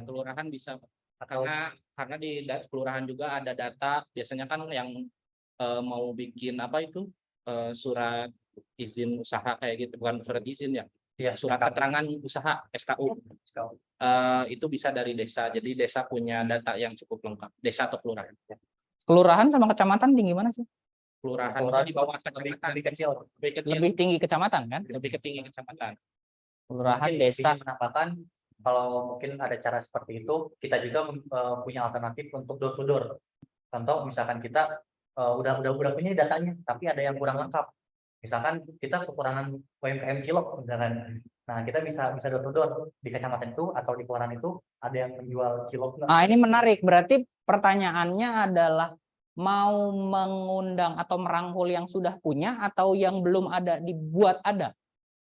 Kelurahan bisa, karena di kelurahan juga ada data, biasanya kan yang mau bikin surat izin usaha kayak gitu, bukan surat izin ya, surat keterangan usaha SKU. Itu bisa dari desa, jadi desa punya data yang cukup lengkap, desa atau kelurahan. Kelurahan sama kecamatan tinggi mana sih? Kelurahan di bawah kecamatan, lebih kecil. Lebih tinggi kecamatan kan? Lebih tinggi kecamatan. Kelurahan, Mungkin desa. menambahkan, kalau mungkin ada cara seperti itu, kita juga punya alternatif untuk door to door. Contoh misalkan kita udah punya datanya, tapi ada yang kurang lengkap. Misalkan kita kekurangan UMKM cilok misalkan. Nah, kita bisa door to door di kecamatan itu atau di kelurahan itu ada yang menjual cilok. Ini menarik. Berarti pertanyaannya adalah mau mengundang atau merangkul yang sudah punya atau yang belum ada dibuat ada?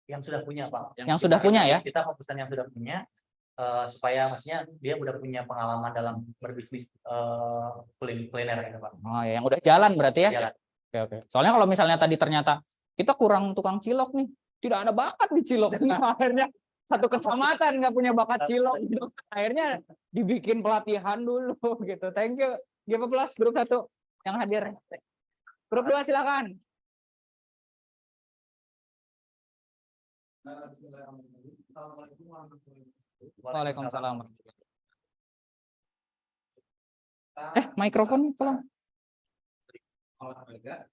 Yang sudah punya, Pak. Yang sudah punya ya? Kita fokuskan yang sudah punya, supaya maksudnya dia udah punya pengalaman dalam berbisnis kuliner gitu, Pak. Oh ya, yang udah jalan berarti ya? Jalan. Oke. Soalnya kalau misalnya tadi ternyata kita kurang tukang cilok nih, tidak ada bakat di cilok. Nah, akhirnya satu kecamatan nggak punya bakat cilok. Gitu. Akhirnya dibikin pelatihan dulu gitu. Thank you. Give a plus grup 1 yang hadir. Grup 2 silakan. Waalaikumsalam. Mikrofon tolong. Olahraga.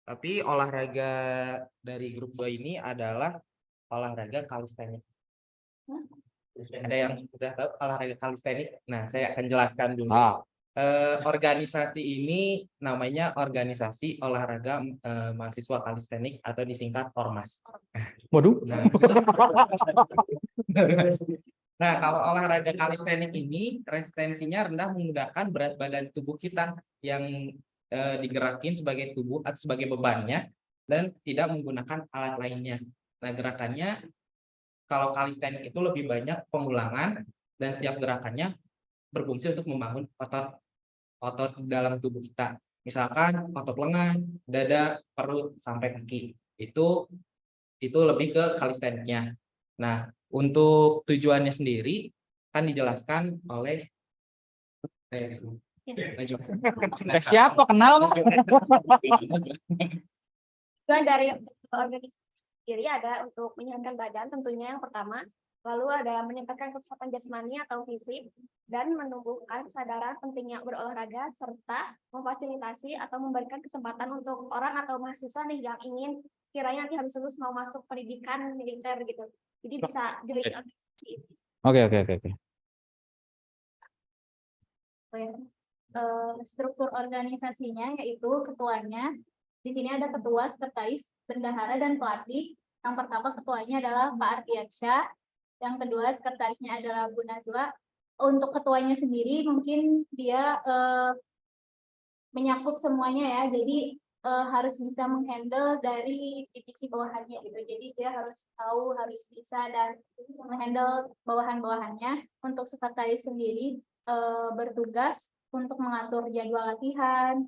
Tapi olahraga dari grup 2 ini adalah olahraga kalistenik. Ada yang sudah tahu olahraga kalistenik? Nah, saya akan jelaskan dulu. Organisasi ini namanya Organisasi Olahraga Mahasiswa Kalistenik atau disingkat Ormas. Waduh. Nah, kalau olahraga kalistenik ini resistensinya rendah menggunakan berat badan tubuh kita yang digerakin sebagai tubuh atau sebagai bebannya dan tidak menggunakan alat lainnya. Nah, gerakannya kalau kalistenik itu lebih banyak pengulangan dan setiap gerakannya berfungsi untuk membangun otot dalam tubuh kita. Misalkan otot lengan, dada, perut sampai kaki. Itu lebih ke kalisteniknya. Nah, untuk tujuannya sendiri kan dijelaskan oleh Siapa kenal? Tujuan dari organisasi sendiri ada untuk menyehatkan badan tentunya yang pertama, lalu ada meningkatkan kesehatan jasmani atau fisik, dan menumbuhkan kesadaran pentingnya berolahraga, serta memfasilitasi atau memberikan kesempatan untuk orang atau mahasiswa nih yang ingin kiranya nanti habis lulus mau masuk pendidikan militer gitu. Jadi bisa join organisasi ini. Oke. Struktur organisasinya yaitu ketuanya. Di sini ada ketua, sekretaris, bendahara, dan pelatih. Yang pertama ketuanya adalah Pak Ardiansyah. Yang kedua sekretarisnya adalah Bu Najwa. Untuk ketuanya sendiri mungkin dia menyakup semuanya ya. Jadi harus bisa menghandle dari divisi bawahannya gitu. Jadi dia harus tahu, harus bisa dan menghandle bawahan-bawahannya. Untuk sekretaris sendiri bertugas untuk mengatur jadwal latihan,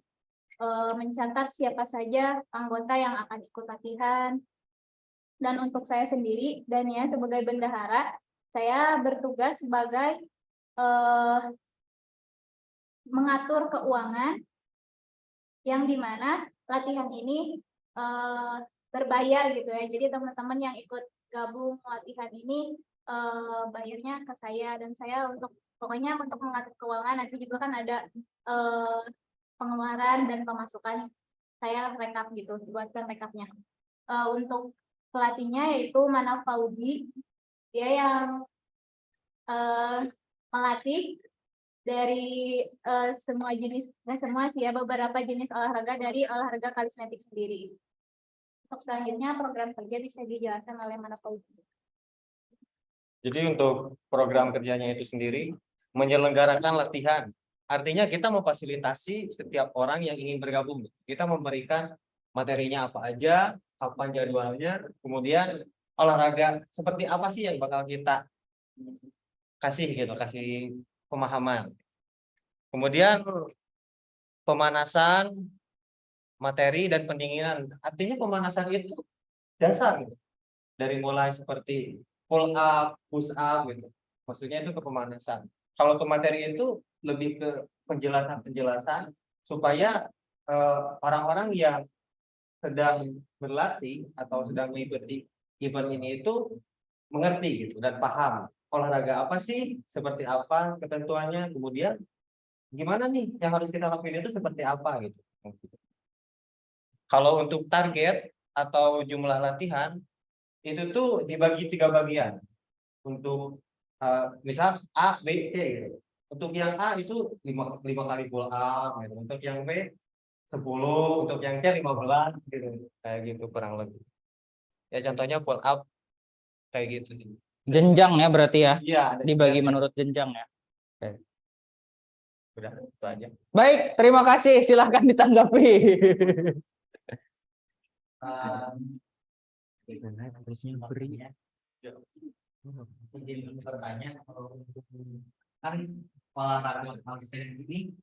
mencatat siapa saja anggota yang akan ikut latihan. Dan untuk saya sendiri, dan ya sebagai bendahara, saya bertugas sebagai mengatur keuangan, yang dimana latihan ini berbayar gitu ya. Jadi teman-teman yang ikut gabung latihan ini bayarnya ke saya, dan saya pokoknya untuk mengatur keuangan. Nanti juga kan ada pengeluaran dan pemasukan, saya rekap gitu, buatkan rekapnya. Untuk pelatihnya yaitu Mana Fauzi, dia yang melatih dari semua jenis, nggak semua sih ya, beberapa jenis olahraga dari olahraga kalistenik sendiri. Untuk selanjutnya program kerja bisa dijelaskan oleh Mana Fauzi. Jadi untuk program kerjanya itu sendiri menyelenggarakan latihan. Artinya kita memfasilitasi setiap orang yang ingin bergabung. Kita memberikan materinya apa aja, kapan jadwalnya, kemudian olahraga seperti apa sih yang bakal kita kasih gitu, kasih pemahaman. Kemudian pemanasan, materi dan pendinginan. Artinya pemanasan itu dasar gitu. Dari mulai seperti pull up, push up gitu. Maksudnya itu ke pemanasan. Kalau ke materi itu lebih ke penjelasan supaya orang-orang yang sedang berlatih atau sedang mengikuti event ini itu mengerti gitu dan paham olahraga apa sih, seperti apa ketentuannya, kemudian gimana nih yang harus kita lakuin itu seperti apa gitu. Kalau untuk target atau jumlah latihan itu tuh dibagi 3 bagian. Untuk misal A, B, C gitu. Untuk yang A itu 5 kali pull up gitu. Untuk yang B 10, untuk yang C 15 gitu. Kayak gitu kurang lebih. Ya contohnya pull up kayak gitu sih. Jenjang ya berarti ya? Iya, dibagi menurut jenjang ya. Oke. Udah, itu aja. Baik, terima kasih. Silahkan ditanggapi. Harusnya beri ya. Izin bertanya, kan olahraga kalistenik ini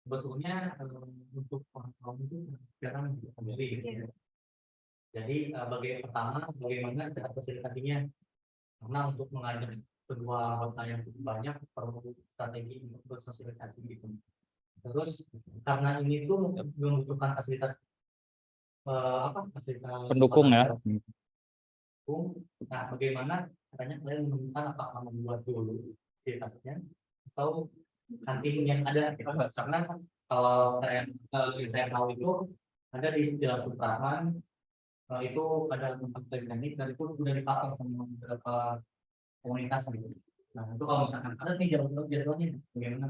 sebetulnya untuk orang itu jarang sendiri. Jadi bagaimana cara fasilitasinya? Karena untuk mengajak kedua anggota yang cukup banyak perlu strategi untuk bersosialisasi gitu. Terus karena ini tuh membutuhkan fasilitas fasilitas Pendukung ya. Nah, bagaimana katanya kalian menemukan apakah membuat dulu fasilitasnya atau kantin yang ada karena kalau saya tahu itu ada di Jalan Supraman, itu ada tempat teknik dan itu sudah dipakai sama beberapa komunitas gitu. Nah itu kalau misalkan ada nih jadwalnya bagaimana?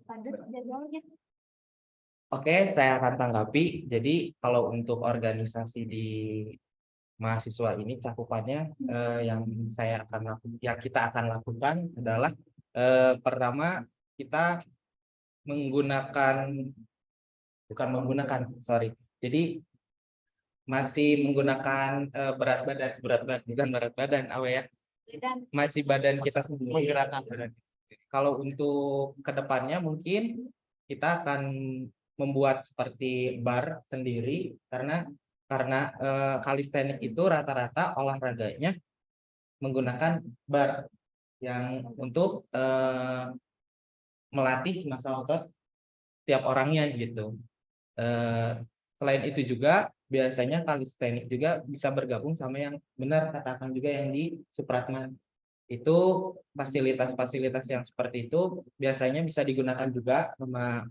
Padat jadwalnya. Oke, saya akan tanggapi. Jadi kalau untuk organisasi di mahasiswa ini cakupannya yang kita akan lakukan adalah pertama kita jadi masih menggunakan berat badan masih badan kita sendiri menggerakkan badan. Kalau untuk kedepannya mungkin kita akan membuat seperti bar sendiri karena kalistenik itu rata-rata olahraganya menggunakan bar yang untuk melatih massa otot tiap orangnya gitu. Selain itu juga biasanya kalistenik juga bisa bergabung sama yang benar katakan juga yang di Supratman. Itu fasilitas-fasilitas yang seperti itu biasanya bisa digunakan juga sama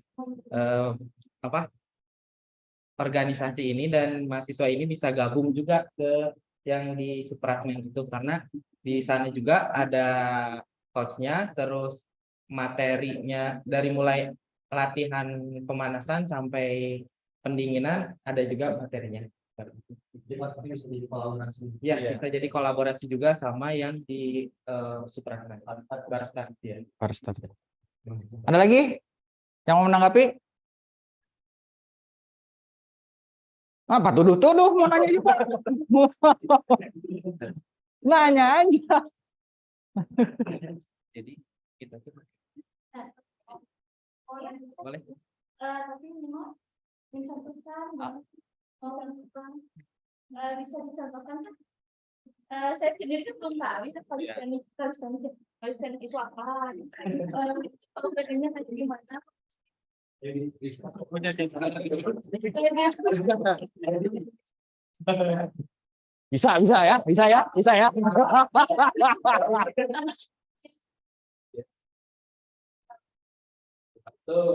organisasi ini, dan mahasiswa ini bisa gabung juga ke yang di Supratmen itu karena di sana juga ada coachnya, terus materinya dari mulai latihan pemanasan sampai pendinginan ada juga materinya. Jadi maksudnya bisa jadi kolaborasi. Ya, bisa jadi kolaborasi juga sama yang di Supratmen. Barstar. Ya. Barstar. Ada lagi yang mau menanggapi? Apa tuduh-tuduh mau nanya juga? Nanya aja. Jadi kita tuh Oh ya. boleh. Tapi mau mencontohkan, bisa dicontohkan kan? Saya sendiri kan belum tahu ya kalistenik itu apa. Kalau bedanya kayak gimana? Bisa ya.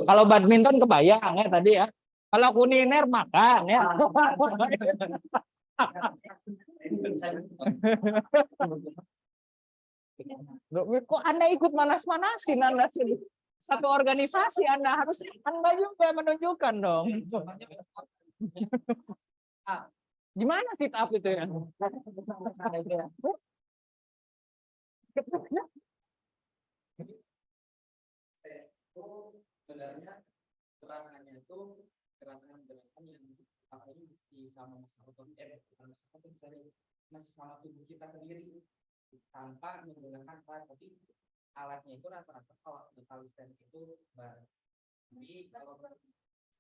Kalau badminton kebayang ya tadi ya. Kalau kuliner makan ya. Kok Anda ikut manas-manasin Anda sih? Satu organisasi Anda harus Anda juga menunjukkan dong. Gimana sih tahap itu ya? Sebenarnya gerakannya itu gerakan yang makanya masih sama masih sama tubuh kita sendiri tanpa menggunakan alat, tapi alatnya itu rata-rata kalau di kalistenik itu bar. Jadi kalau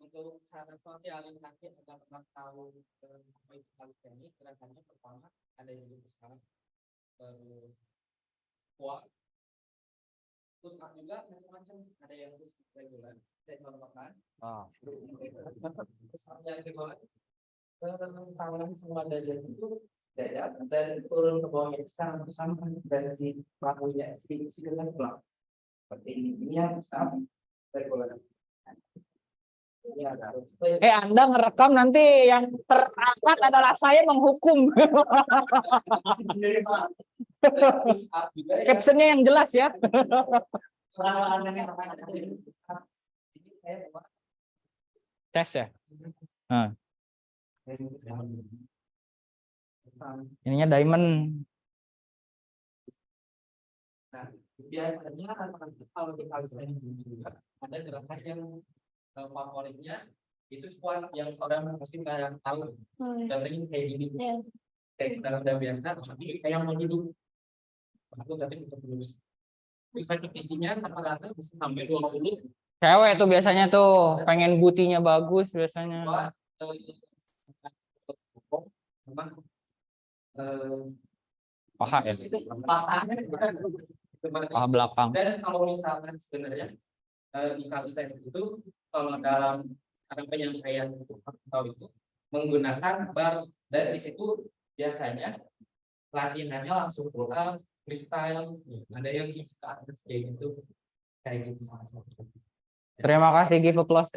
untuk cara sosialisasi agar teman tahu apa itu kalistenik, gerakannya pertama ada yang besar, terus squat, push up juga macam-macam, ada yang push up regular, saya contohkan. Push up yang regular, tangan semua dada itu dada dan turun ke bawah bersama dari si pelakunya si pulang seperti ini ya, push up regular. Ya, Anda ngerekam nanti yang terangkat adalah saya menghukum. Captionnya yang jelas ya. Tes ya. Ininya diamond. Nah, biasanya kalau di kalistenik juga ada gerakan yang favoritnya itu squat yang orang pasti kayak tahu. Contohnya kayak gini. Kayak udah biasa, tapi kayak mau duduk. Aku tapi untuk lurus. Isinya rata-rata bisa sampai 20. Cewek tuh biasanya tuh pengen butinya bagus biasanya. Paha ya. Paha belakang. Dan kalau misalkan sebenarnya di kalistenik itu kalau dalam penyampaian itu menggunakan bar, dan di situ biasanya latihannya langsung pull up, freestyle, ada yang ke atas kayak gitu salah satu. Terima kasih, give applause.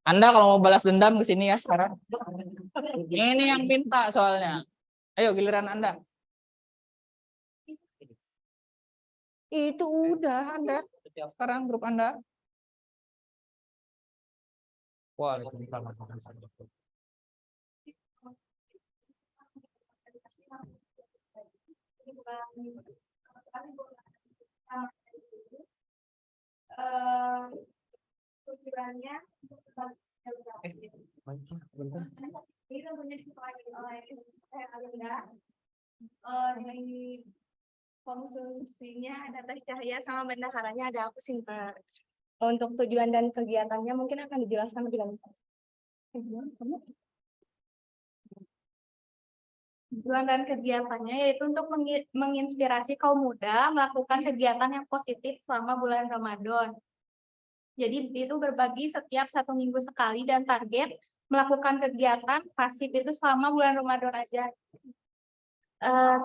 Anda kalau mau balas dendam ke sini ya sekarang. Ini yang minta soalnya. Ayo giliran Anda. Itu udah Anda. Sekarang grup Anda. Waalaikumsalam. Tujuannya ini tentunya dikepalai oleh Alinda. Dari konsumsinya ada tes cahaya sama bendaharanya ada aku simpan. Untuk tujuan dan kegiatannya mungkin akan dijelaskan lebih lanjut. Tujuan dan kegiatannya yaitu untuk menginspirasi kaum muda melakukan kegiatan yang positif selama bulan Ramadan. Jadi itu berbagi setiap 1 minggu sekali dan target melakukan kegiatan pasif itu selama bulan Ramadan aja.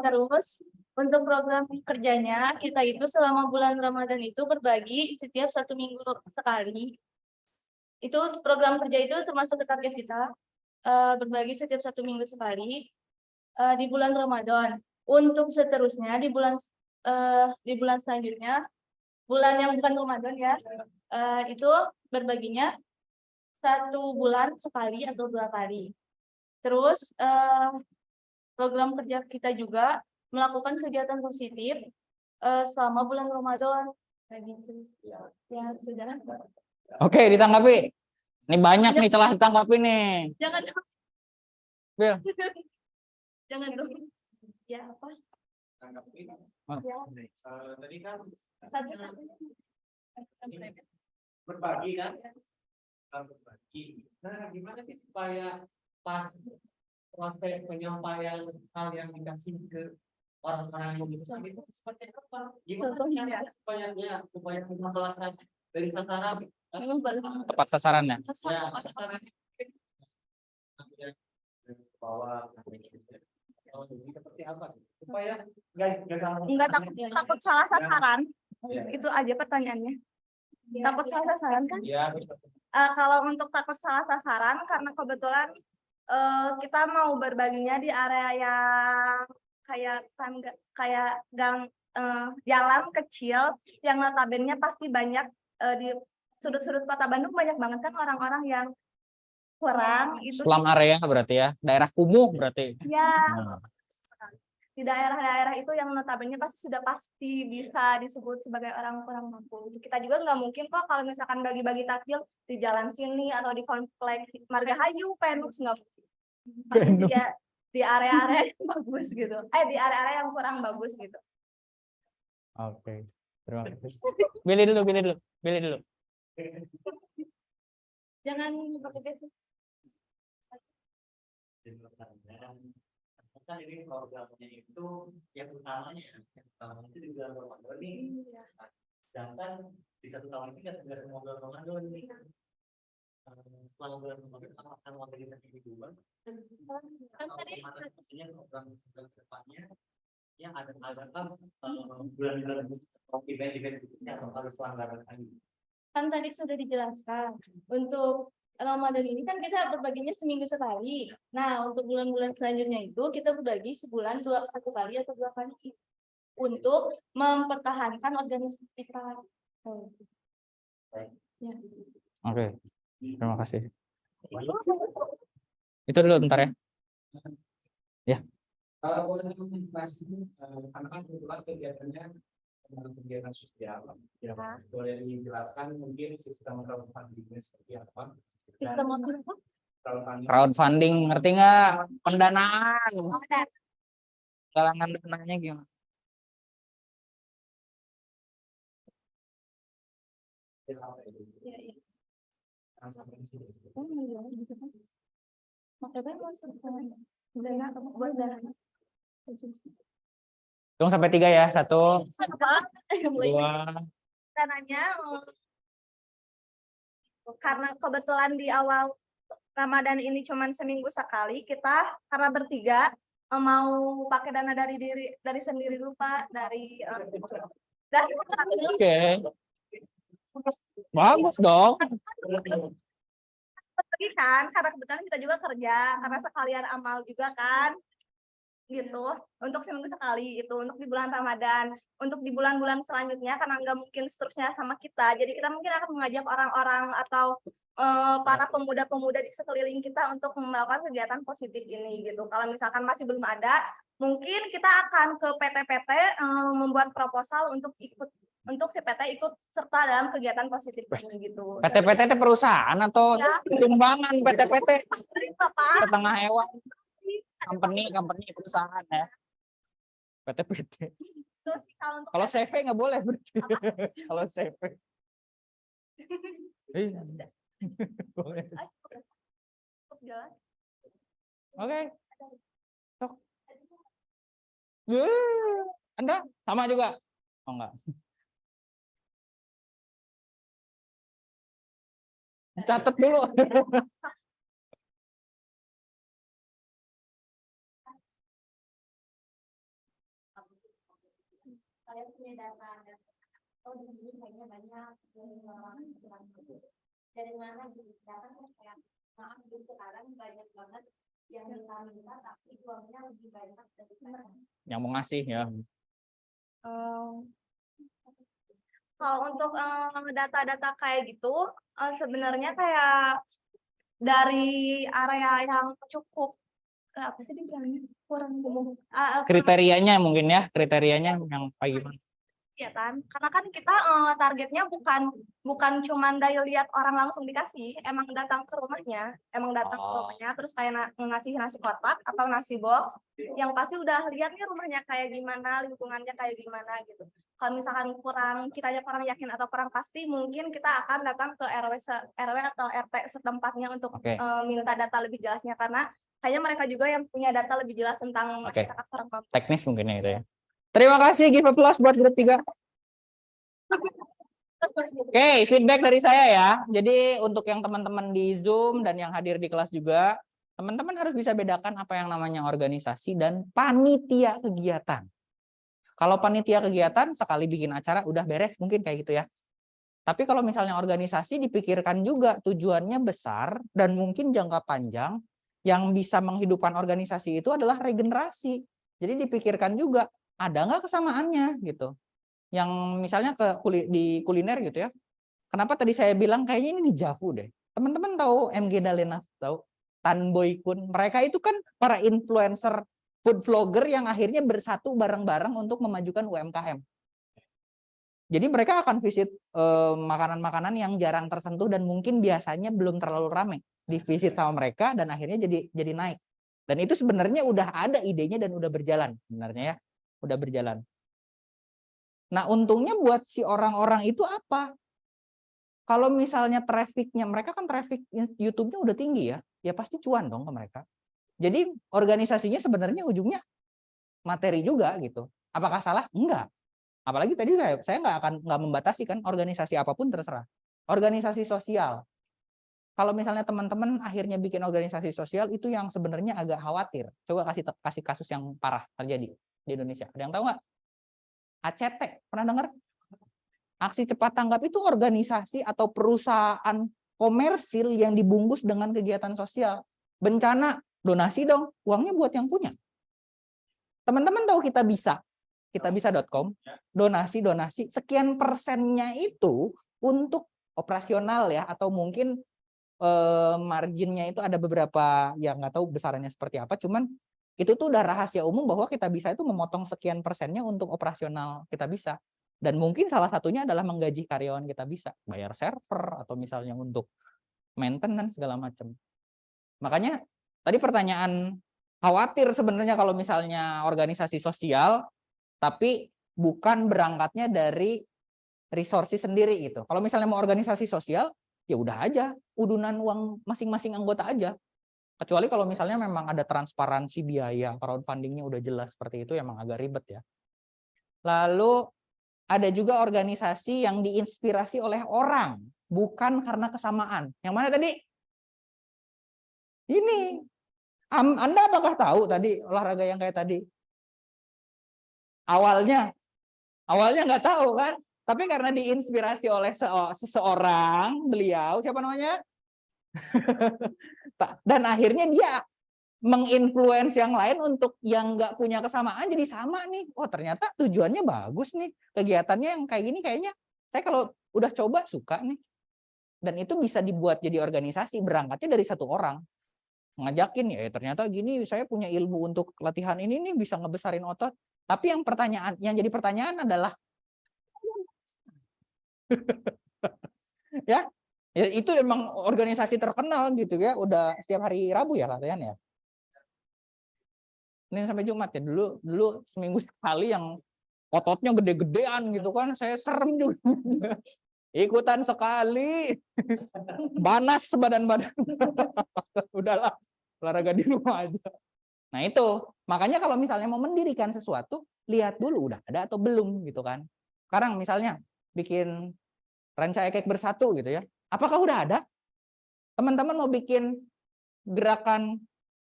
Terus untuk program kerjanya kita itu selama bulan Ramadan itu berbagi setiap 1 minggu sekali. Itu program kerja itu termasuk ke target kita, berbagi setiap 1 minggu sekali di bulan Ramadan. Untuk seterusnya di bulan selanjutnya, bulan yang bukan Ramadan ya, itu berbaginya 1 bulan sekali atau 2 kali. Terus program kerja kita juga melakukan kegiatan positif selama bulan Ramadan. Kayak gitu. Ya, sudah. Oke, ditanggapi. Ini banyak nih telah ditanggapi nih. Jangan dong. Bil. Jangan dong. Ya, apa? Tanggapi. Ya. Tadi kan Satu-satunya. berbagi kan? Berbagi. Nah, gimana sih supaya pas proses penyampaian hal yang dikasih ke orang-orang yang membutuhkan itu seperti apa? Gimana supaya pembelasan dari sasaran Tepat sasarannya. ya sasaran bawah seperti apa supaya Enggak takut salah sasaran. Itu aja pertanyaannya. Takut salah sasaran kan? ya, Kalau untuk takut salah sasaran karena kebetulan kita mau berbaginya di area yang kayak gang jalan kecil yang notabene pasti banyak di sudut-sudut kota Bandung banyak banget kan orang-orang yang kurang itu Slum area berarti ya. Daerah kumuh berarti. ya. Nah. Di daerah-daerah itu yang notabene pasti bisa disebut sebagai orang kurang mampu. Kita juga nggak mungkin kok kalau misalkan bagi-bagi takjil di jalan sini atau di komplek Margahayu, Penus nggak mungkin. Pasti di area-area yang bagus gitu. Di area-area yang kurang bagus gitu. Oke. Terima kasih. Pilih dulu. Jangan pakai itu. Kan ini programnya itu yang utamanya itu juga Ramadan nih. Sedangkan di 1 tahun ini nggak semua bulan Ramadan nih. Setelah bulan Ramadan akan organisasi dibuat. Kan tadi maksudnya program depannya yang ada bulan-bulan event-event yang harus pelanggaran lagi. Kan tadi sudah dijelaskan untuk Ramadan ini kan kita berbaginya seminggu sekali. Nah, untuk bulan-bulan selanjutnya itu kita berbagi sebulan 1 kali atau 2 kali untuk mempertahankan organisasi kita. Ya. Oke. Terima kasih. Itu dulu bentar ya. Ya. Kalau boleh masih karena kan kebetulan kegiatannya kegiatan sosial. Boleh dijelaskan mungkin sistem crowdfunding seperti apa? Crowdfunding ngerti nggak? Pendanaan. Galangan dananya gimana? Hitung sampai 3 ya. 1, 2. Karena kebetulan di awal Ramadan ini cuman seminggu sekali, kita karena bertiga mau pakai dana dari sendiri dulu Pak, dari Oke. Bagus dong. pergi kan, karena kebetulan kita juga kerja, karena sekalian amal juga kan, gitu. Untuk seminggu sekali itu untuk di bulan Ramadan. Untuk di bulan-bulan selanjutnya karena nggak mungkin seterusnya sama kita, jadi kita mungkin akan mengajak orang-orang atau para pemuda-pemuda di sekeliling kita untuk melakukan kegiatan positif ini gitu. Kalau misalkan masih belum ada, mungkin kita akan ke PT-PT membuat proposal untuk si PT ikut serta dalam kegiatan positif ini gitu. PT-PT itu perusahaan atau Ya. sumbangan PT-PT? Pak. Setengah hewan. Company perusahaan ya. PT-PT. Terus kalau untuk Kalau CV nggak boleh berarti. Kalau CV. Boleh. jelas. Oke. Sok. Anda sama juga? Oh enggak. Catat dulu. Kalian punya data oh di sini kayaknya banyak dari mana gitu data kayak maaf di sekarang banyak banget yang minta tapi uangnya lebih banyak dari Yang mau ngasih ya. Kalau untuk data-data kayak gitu sebenarnya kayak dari area yang cukup apa sih dibilangnya kurang umum Kriterianya mungkin ya, kriterianya yang kayak gimana? ya kan karena kan kita targetnya bukan cuman daya lihat orang langsung dikasih, emang datang ke rumahnya terus kayak ngasih nasi kotak atau nasi box yang pasti udah lihat nih rumahnya kayak gimana, lingkungannya kayak gimana gitu. Kalau misalkan kitanya kurang yakin atau kurang pasti, mungkin kita akan datang ke RW atau RT setempatnya untuk minta data lebih jelasnya, karena kayaknya mereka juga yang punya data lebih jelas tentang masyarakat kurang mampu. Teknis mungkin ya itu ya. Terima kasih, give a plus buat grup 3. Oke, feedback dari saya ya. Jadi untuk yang teman-teman di Zoom dan yang hadir di kelas juga, teman-teman harus bisa bedakan apa yang namanya organisasi dan panitia kegiatan. Kalau panitia kegiatan sekali bikin acara udah beres mungkin kayak gitu ya. Tapi kalau misalnya organisasi dipikirkan juga tujuannya besar dan mungkin jangka panjang, yang bisa menghidupkan organisasi itu adalah regenerasi. Jadi dipikirkan juga ada nggak kesamaannya gitu. Yang misalnya di kuliner gitu ya. Kenapa tadi saya bilang kayaknya ini di Javu deh. Teman-teman tahu MG Dalena, tahu? Tan Boy Kun. Mereka itu kan para influencer food vlogger yang akhirnya bersatu bareng-bareng untuk memajukan UMKM. Jadi mereka akan visit makanan-makanan yang jarang tersentuh dan mungkin biasanya belum terlalu ramai. Di visit sama mereka dan akhirnya jadi naik. Dan itu sebenarnya udah ada idenya dan udah berjalan sebenarnya ya. Udah berjalan. Nah, untungnya buat si orang-orang itu apa? Kalau misalnya trafficnya, mereka kan traffic YouTube-nya udah tinggi ya. Ya pasti cuan dong ke mereka. Jadi organisasinya sebenarnya ujungnya materi juga gitu. Apakah salah? Enggak. Apalagi tadi saya nggak membatasi kan, organisasi apapun terserah. Organisasi sosial. Kalau misalnya teman-teman akhirnya bikin organisasi sosial, itu yang sebenarnya agak khawatir. Coba kasih kasus yang parah terjadi di Indonesia. Ada yang tahu nggak? ACT, pernah dengar? Aksi cepat tanggap itu organisasi atau perusahaan komersil yang dibungkus dengan kegiatan sosial. Bencana, donasi dong, uangnya buat yang punya. Teman-teman tahu kitabisa.com, donasi, sekian persennya itu untuk operasional ya, atau mungkin marginnya itu ada beberapa yang nggak tahu besarannya seperti apa, cuman itu tuh udah rahasia umum bahwa Kitabisa itu memotong sekian persennya untuk operasional Kitabisa. Dan mungkin salah satunya adalah menggaji karyawan Kitabisa, bayar server atau misalnya untuk maintenance segala macam. Makanya tadi pertanyaan khawatir sebenarnya kalau misalnya organisasi sosial tapi bukan berangkatnya dari resources sendiri gitu. Kalau misalnya mau organisasi sosial, ya udah aja, udunan uang masing-masing anggota aja. Kecuali kalau misalnya memang ada transparansi biaya, crowdfundingnya udah jelas seperti itu, emang agak ribet ya. Lalu ada juga organisasi yang diinspirasi oleh orang, bukan karena kesamaan. Yang mana tadi? Ini, Anda apakah tahu tadi olahraga yang kayak tadi? Awalnya nggak tahu kan? Tapi karena diinspirasi oleh seseorang, beliau, siapa namanya? Dan akhirnya dia menginfluence yang lain untuk yang nggak punya kesamaan jadi sama nih. Oh ternyata tujuannya bagus nih. Kegiatannya yang kayak gini kayaknya saya kalau udah coba suka nih. Dan itu bisa dibuat jadi organisasi, berangkatnya dari satu orang. Ngajakin ya ternyata gini saya punya ilmu untuk latihan ini nih bisa ngebesarin otot. Tapi yang jadi pertanyaan adalah ya itu emang organisasi terkenal gitu ya, udah setiap hari Rabu ya latihan ya. Senin sampai Jumat ya, dulu seminggu sekali yang ototnya gede-gedean gitu kan, saya serem juga. Ikutan sekali, panas sebadan-badan. Udahlah, olahraga di rumah aja. Nah itu, makanya kalau misalnya mau mendirikan sesuatu, lihat dulu udah ada atau belum gitu kan. Sekarang misalnya bikin Rancaya Cake Bersatu gitu ya, apakah udah ada? Teman-teman mau bikin gerakan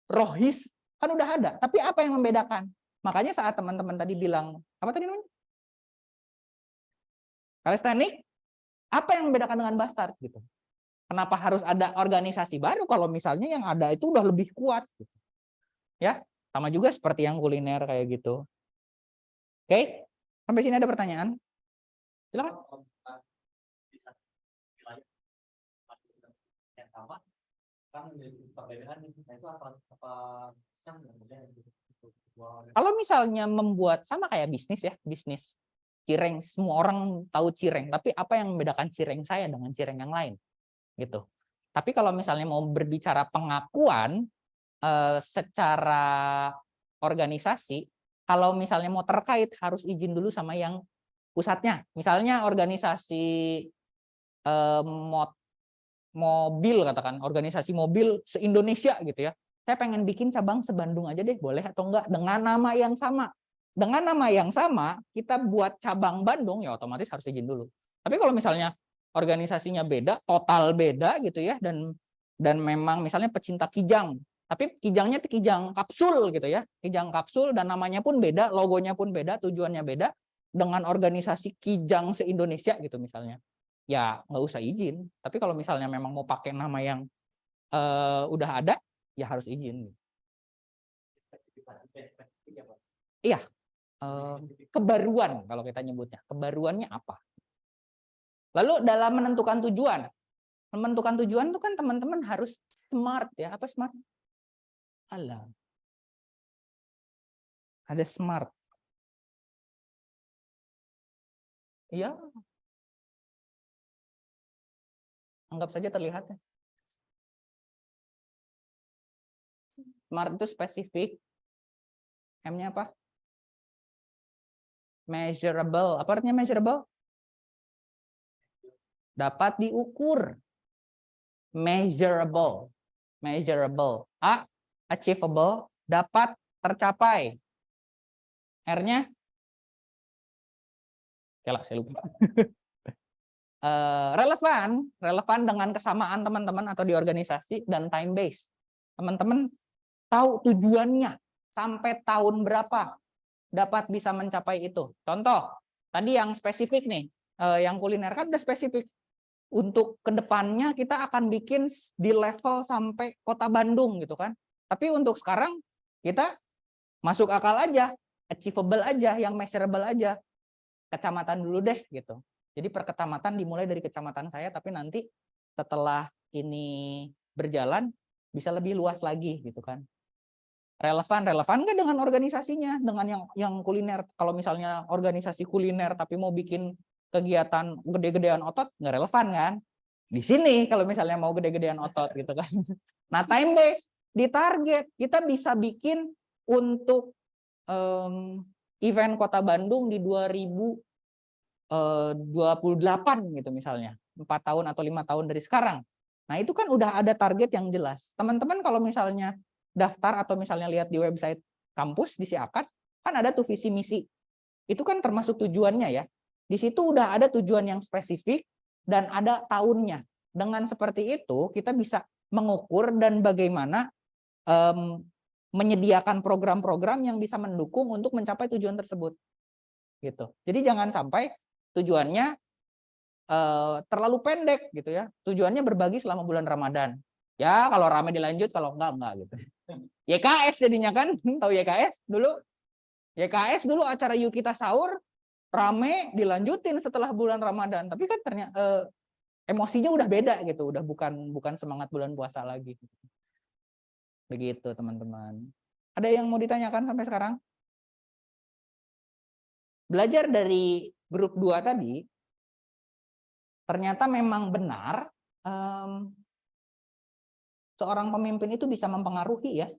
rohis, kan udah ada. Tapi apa yang membedakan? Makanya saat teman-teman tadi bilang, apa tadi namanya? Kalistenik, apa yang membedakan dengan Bastard gitu? Kenapa harus ada organisasi baru kalau misalnya yang ada itu udah lebih kuat gitu. Ya, sama juga seperti yang kuliner kayak gitu. Oke? Sampai sini ada pertanyaan? Silakan. Yang sama kan menjadi perbedaan itu apa kalau misalnya membuat sama kayak bisnis ya, bisnis cireng, semua orang tahu cireng, tapi apa yang membedakan cireng saya dengan cireng yang lain gitu. Tapi kalau misalnya mau berbicara pengakuan secara organisasi, kalau misalnya mau terkait harus izin dulu sama yang pusatnya. Misalnya organisasi mobil katakan, organisasi mobil se-Indonesia gitu ya. Saya pengen bikin cabang se-Bandung aja deh, boleh atau enggak dengan nama yang sama. Dengan nama yang sama, kita buat cabang Bandung ya otomatis harus izin dulu. Tapi kalau misalnya organisasinya beda, total beda gitu ya, dan memang misalnya pecinta kijang, tapi kijangnya itu kijang kapsul gitu ya, kijang kapsul dan namanya pun beda, logonya pun beda, tujuannya beda dengan organisasi kijang se-Indonesia gitu misalnya. Ya nggak usah izin. Tapi kalau misalnya memang mau pakai nama yang udah ada, ya harus izin. Iya, kebaruan kalau kita nyebutnya. Kebaruannya apa? Lalu dalam menentukan tujuan itu kan teman-teman harus smart ya. Apa smart? Alah, ada smart. Iya. Anggap saja terlihat ya. Smart itu spesifik. M-nya apa? Measurable. Apa artinya measurable? Dapat diukur. Measurable. Measurable. A, achievable. Dapat tercapai. R-nya? Oke lah, saya lupa. Relevan dengan kesamaan teman-teman atau di organisasi dan time base. Teman-teman tahu tujuannya sampai tahun berapa dapat bisa mencapai itu. Contoh, tadi yang spesifik nih, yang kuliner kan udah spesifik. Untuk kedepannya kita akan bikin di level sampai kota Bandung gitu kan. Tapi untuk sekarang kita masuk akal aja, achievable aja, yang measurable aja. Kecamatan dulu deh gitu. Jadi per kecamatan dimulai dari kecamatan saya, tapi nanti setelah ini berjalan bisa lebih luas lagi gitu kan. Relevan nggak dengan organisasinya, dengan yang kuliner. Kalau misalnya organisasi kuliner tapi mau bikin kegiatan gede-gedean otot, nggak relevan kan? Di sini kalau misalnya mau gede-gedean otot gitu kan. Nah time base di target kita bisa bikin untuk event Kota Bandung di 2028 gitu misalnya, 4 tahun atau 5 tahun dari sekarang. Nah itu kan udah ada target yang jelas. Teman-teman kalau misalnya daftar atau misalnya lihat di website kampus di Siakat, kan ada tuh visi misi. Itu kan termasuk tujuannya ya. Di situ udah ada tujuan yang spesifik dan ada tahunnya. Dengan seperti itu kita bisa mengukur dan bagaimana menyediakan program-program yang bisa mendukung untuk mencapai tujuan tersebut. Gitu. Jadi jangan sampai tujuannya terlalu pendek gitu ya. Tujuannya berbagi selama bulan Ramadan. Ya kalau rame dilanjut, kalau enggak gitu. YKS jadinya kan, tahu YKS dulu? YKS dulu acara Yuk Kita Sahur rame dilanjutin setelah bulan Ramadan, tapi kan ternyata emosinya udah beda gitu, udah bukan semangat bulan puasa lagi. Begitu teman-teman. Ada yang mau ditanyakan sampai sekarang? Belajar dari grup 2 tadi, ternyata memang benar seorang pemimpin itu bisa mempengaruhi ya.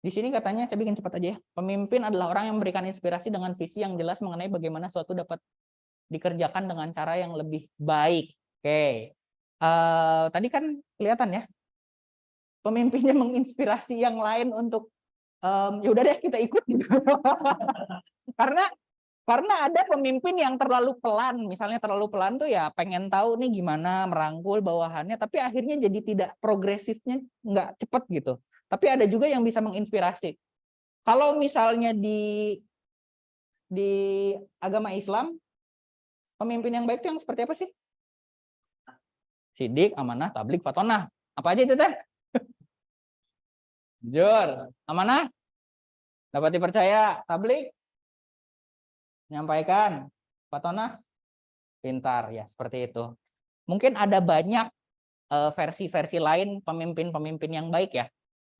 Di sini katanya, saya bikin cepat aja ya. Pemimpin adalah orang yang memberikan inspirasi dengan visi yang jelas mengenai bagaimana suatu dapat dikerjakan dengan cara yang lebih baik. Oke. Tadi kan kelihatan ya. Pemimpinnya menginspirasi yang lain untuk ya udah deh kita ikut gitu. Karena ada pemimpin yang terlalu pelan, misalnya terlalu pelan tuh ya pengen tahu nih gimana merangkul bawahannya, tapi akhirnya jadi tidak progresifnya nggak cepet gitu. Tapi ada juga yang bisa menginspirasi. Kalau misalnya di agama Islam, pemimpin yang baik itu yang seperti apa sih? Sidik, amanah, tablik, fatonah. Apa aja itu teh? Jujur, amanah, dapat dipercaya, tablik, menyampaikan, fatonah, pintar, ya seperti itu. Mungkin ada banyak versi-versi lain pemimpin-pemimpin yang baik ya.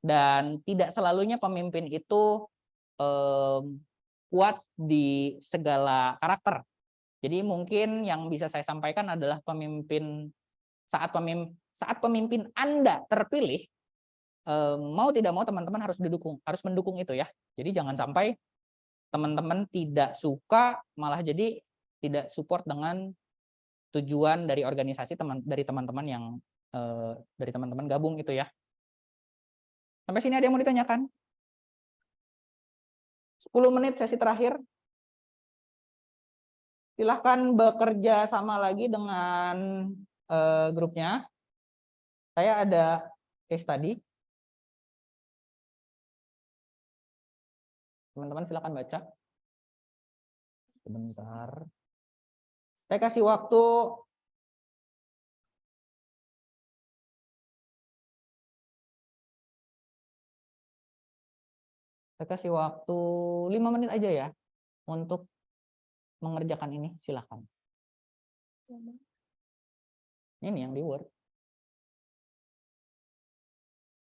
Dan tidak selalunya pemimpin itu kuat di segala karakter. Jadi mungkin yang bisa saya sampaikan adalah saat pemimpin Anda terpilih, mau tidak mau teman-teman harus mendukung itu ya. Jadi jangan sampai teman-teman tidak suka, malah jadi tidak support dengan tujuan dari organisasi dari teman-teman yang dari teman-teman gabung itu ya. Sampai sini ada yang mau ditanyakan? 10 menit sesi terakhir. Silahkan bekerja sama lagi dengan grupnya. Saya ada case tadi. Teman-teman silahkan baca. Sebentar. Saya kasih waktu 5 menit aja ya untuk mengerjakan ini, silahkan. Ini yang di Word.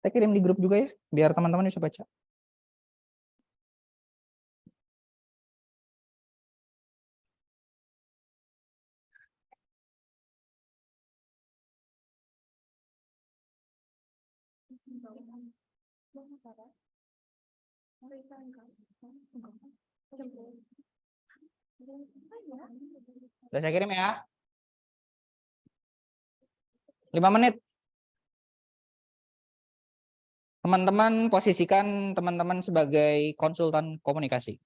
Saya kirim di grup juga ya, biar teman-teman bisa baca. Sudah saya kirim ya. 5 menit. Teman-teman posisikan teman-teman sebagai konsultan komunikasi.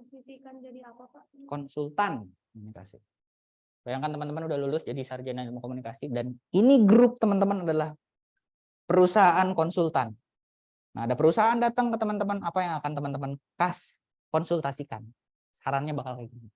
Posisikan jadi apa, Pak? Konsultan komunikasi. Bayangkan teman-teman udah lulus jadi sarjana ilmu komunikasi dan ini grup teman-teman adalah perusahaan konsultan. Nah, ada perusahaan datang ke teman-teman, apa yang akan teman-teman konsultasikan? Sarannya bakal kayak gini.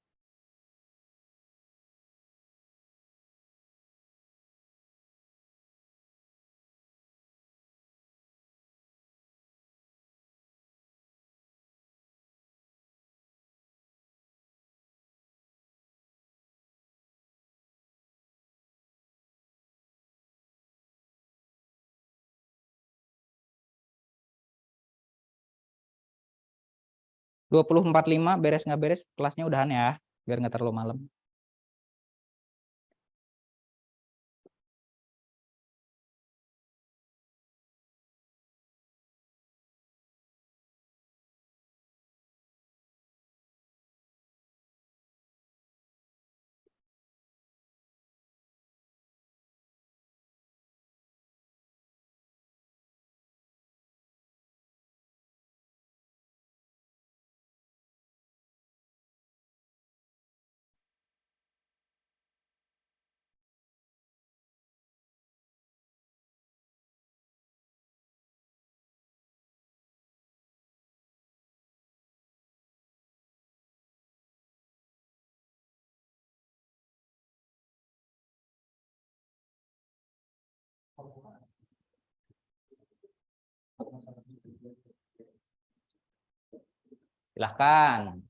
Dua 20.45 beres nggak beres kelasnya udahan ya, biar nggak terlalu malam. Silahkan.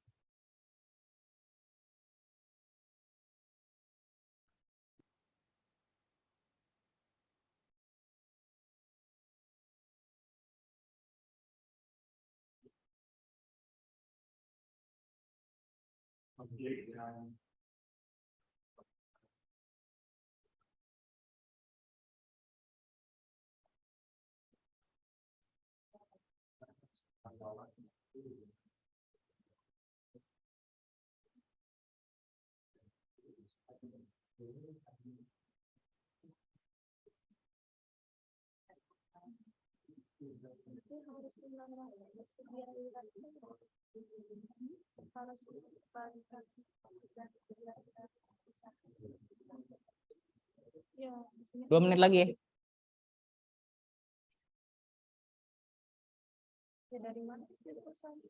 Ya, 2 menit lagi. ya dari mana sih perusahaan?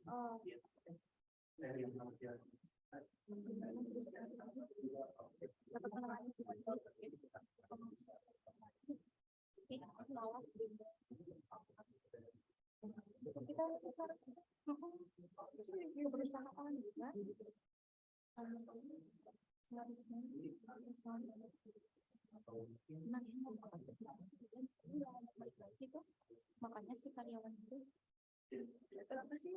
Oh, dapat penawaran sih, Mas. Nolak. Kita sekarang perusahaan juga. Makanya si karyawan itu apa sih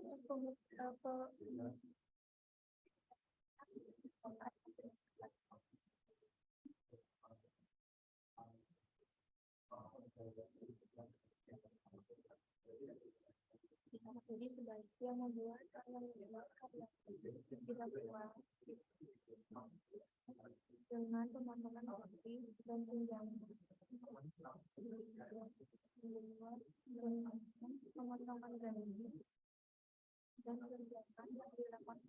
jadi sebaiknya membuat karya kita puas dengan pemandangan aktif dan tunjangan pemotongan gaji dan kegiatan yang dilakukan.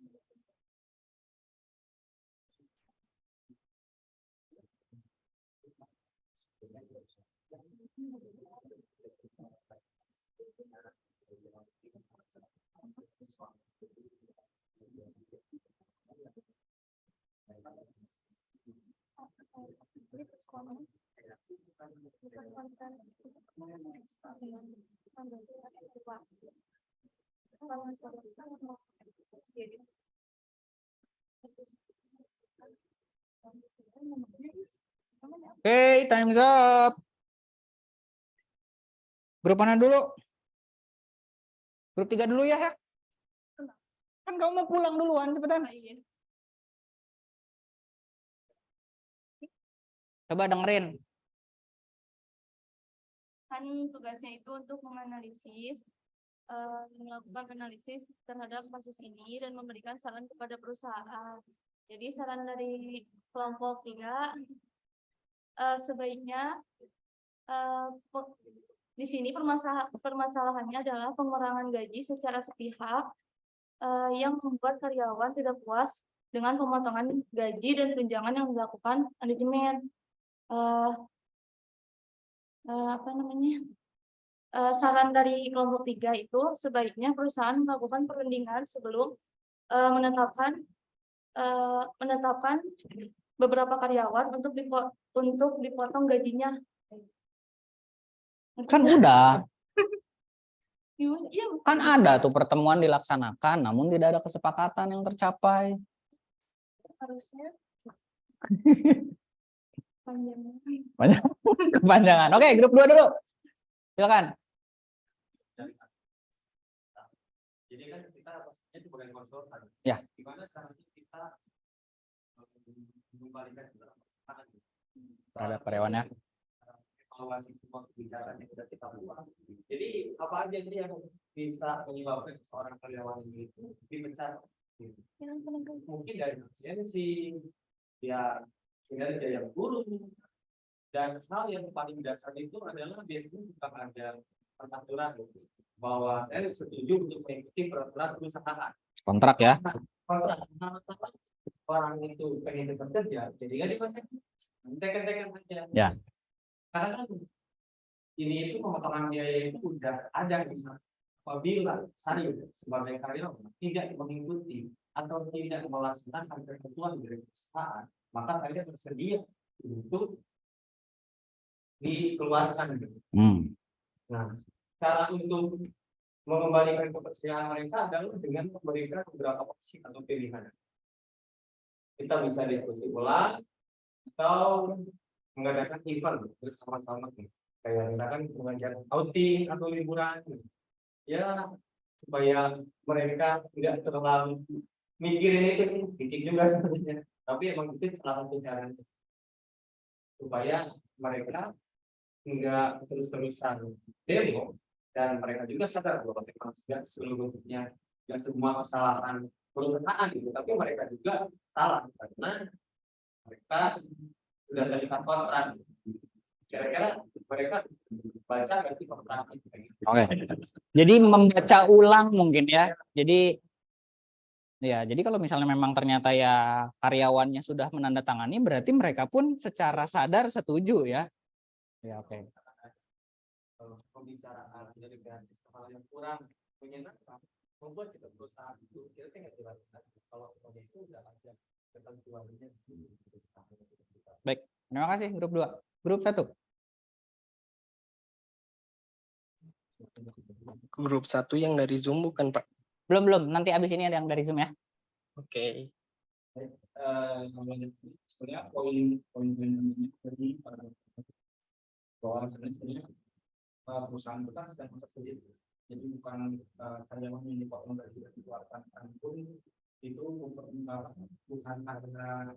Oke, time's up. Grup mana dulu? Grup 3 dulu ya, kan kamu mau pulang duluan, cepetan. Coba dengerin. Kan tugasnya itu untuk menganalisis, melakukan analisis terhadap kasus ini dan memberikan saran kepada perusahaan. Jadi saran dari kelompok 3, sebaiknya di sini permasalahannya adalah pengurangan gaji secara sepihak yang membuat karyawan tidak puas dengan pemotongan gaji dan tunjangan yang dilakukan manajemen. Saran dari kelompok 3 itu sebaiknya perusahaan melakukan perundingan sebelum menetapkan beberapa karyawan untuk dipotong gajinya. Kan udah. Iya, Kan ada tuh pertemuan dilaksanakan, namun tidak ada kesepakatan yang tercapai. harusnya panjang. Kepanjangan. Oke, grup 2 dulu. Silakan. Jadi kan kita pastinya sebagai konsultan. Ya. Gimana caranya kita mengembalikan Terhadap karyawannya. evaluasi semua kebijakan yang sudah kita buat. Jadi apa aja sih yang bisa menyebabkan seorang karyawan itu dipecat? Mungkin dari absensi, ya kinerja yang buruk, dan hal yang paling dasar itu adalah biasanya bukan ada peraturan bahwa saya setuju untuk mengikuti peraturan perusahaan. Kontrak ya. Kontrak. orang itu pengen cepat kerja, jadi nggak dipencet, tekan aja. Ya. Karena kan ini itu pemotongan biaya itu udah ada di sana. Apabila saya sebagai karyawan tidak mengikuti atau tidak melaksanakan ketentuan dari perusahaan, maka saya bersedia untuk dikeluarkan. Nah, cara untuk mengembalikan kepercayaan mereka adalah dengan memberikan beberapa opsi atau pilihan. Kita bisa diskusi ulang atau mengadakan event bersama-sama, kayak misalkan pengajian outing atau liburan, ya supaya mereka nggak terlalu mikirin itu sih, licik juga sebenarnya, tapi emang itu salah satu caranya supaya mereka nggak terus-terusan demo, dan mereka juga sadar bahwa memang tidak seluruhnya, nggak semua kesalahan perusahaan gitu, tapi mereka juga salah karena mereka sudah terlibat kontrak. Kira-kira mereka baca nggak sih kontrak? Oke. Jadi membaca ulang mungkin ya. Jadi kalau misalnya memang ternyata ya karyawannya sudah menandatangani, berarti mereka pun secara sadar setuju ya. Ya, oke. Pembicaraan dari hal yang kurang menyenangkan membuat kita perusahaan itu kira-kira nggak jelas. Kalau semuanya itu udah ada ketentuannya. Baik, terima kasih grup 2. Grup 1. Grup 1 yang dari Zoom bukan, Pak? Belum. Nanti abis ini ada yang dari Zoom ya. Oke. Sebenarnya poin tadi bahwa sebenarnya perusahaan kita sedang masa sulit, jadi bukan karyawan yang dipotong dari dikeluarkan pun itu bukan karena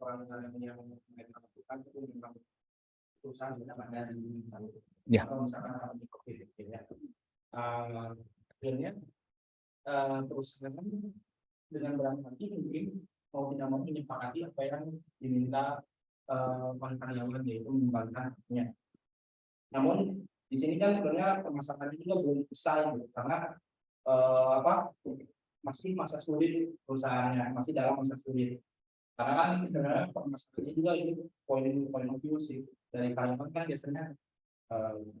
orang yang mereka lakukan, itu memang perusahaan tidak ada di Ya. atau misalkan di COVID ya. Akhirnya perusahaan dengan berat hati mungkin mau tidak mau menyepakati apa yang diminta karyawan, yaitu mengembalikannya. Namun di sini kan sebenarnya permasalahannya juga belum usai gitu, karena masih masa sulit perusahaannya, masih dalam masa sulit. Karena kan sebenarnya permasalahannya juga ini poin sih dari karyawan kan biasanya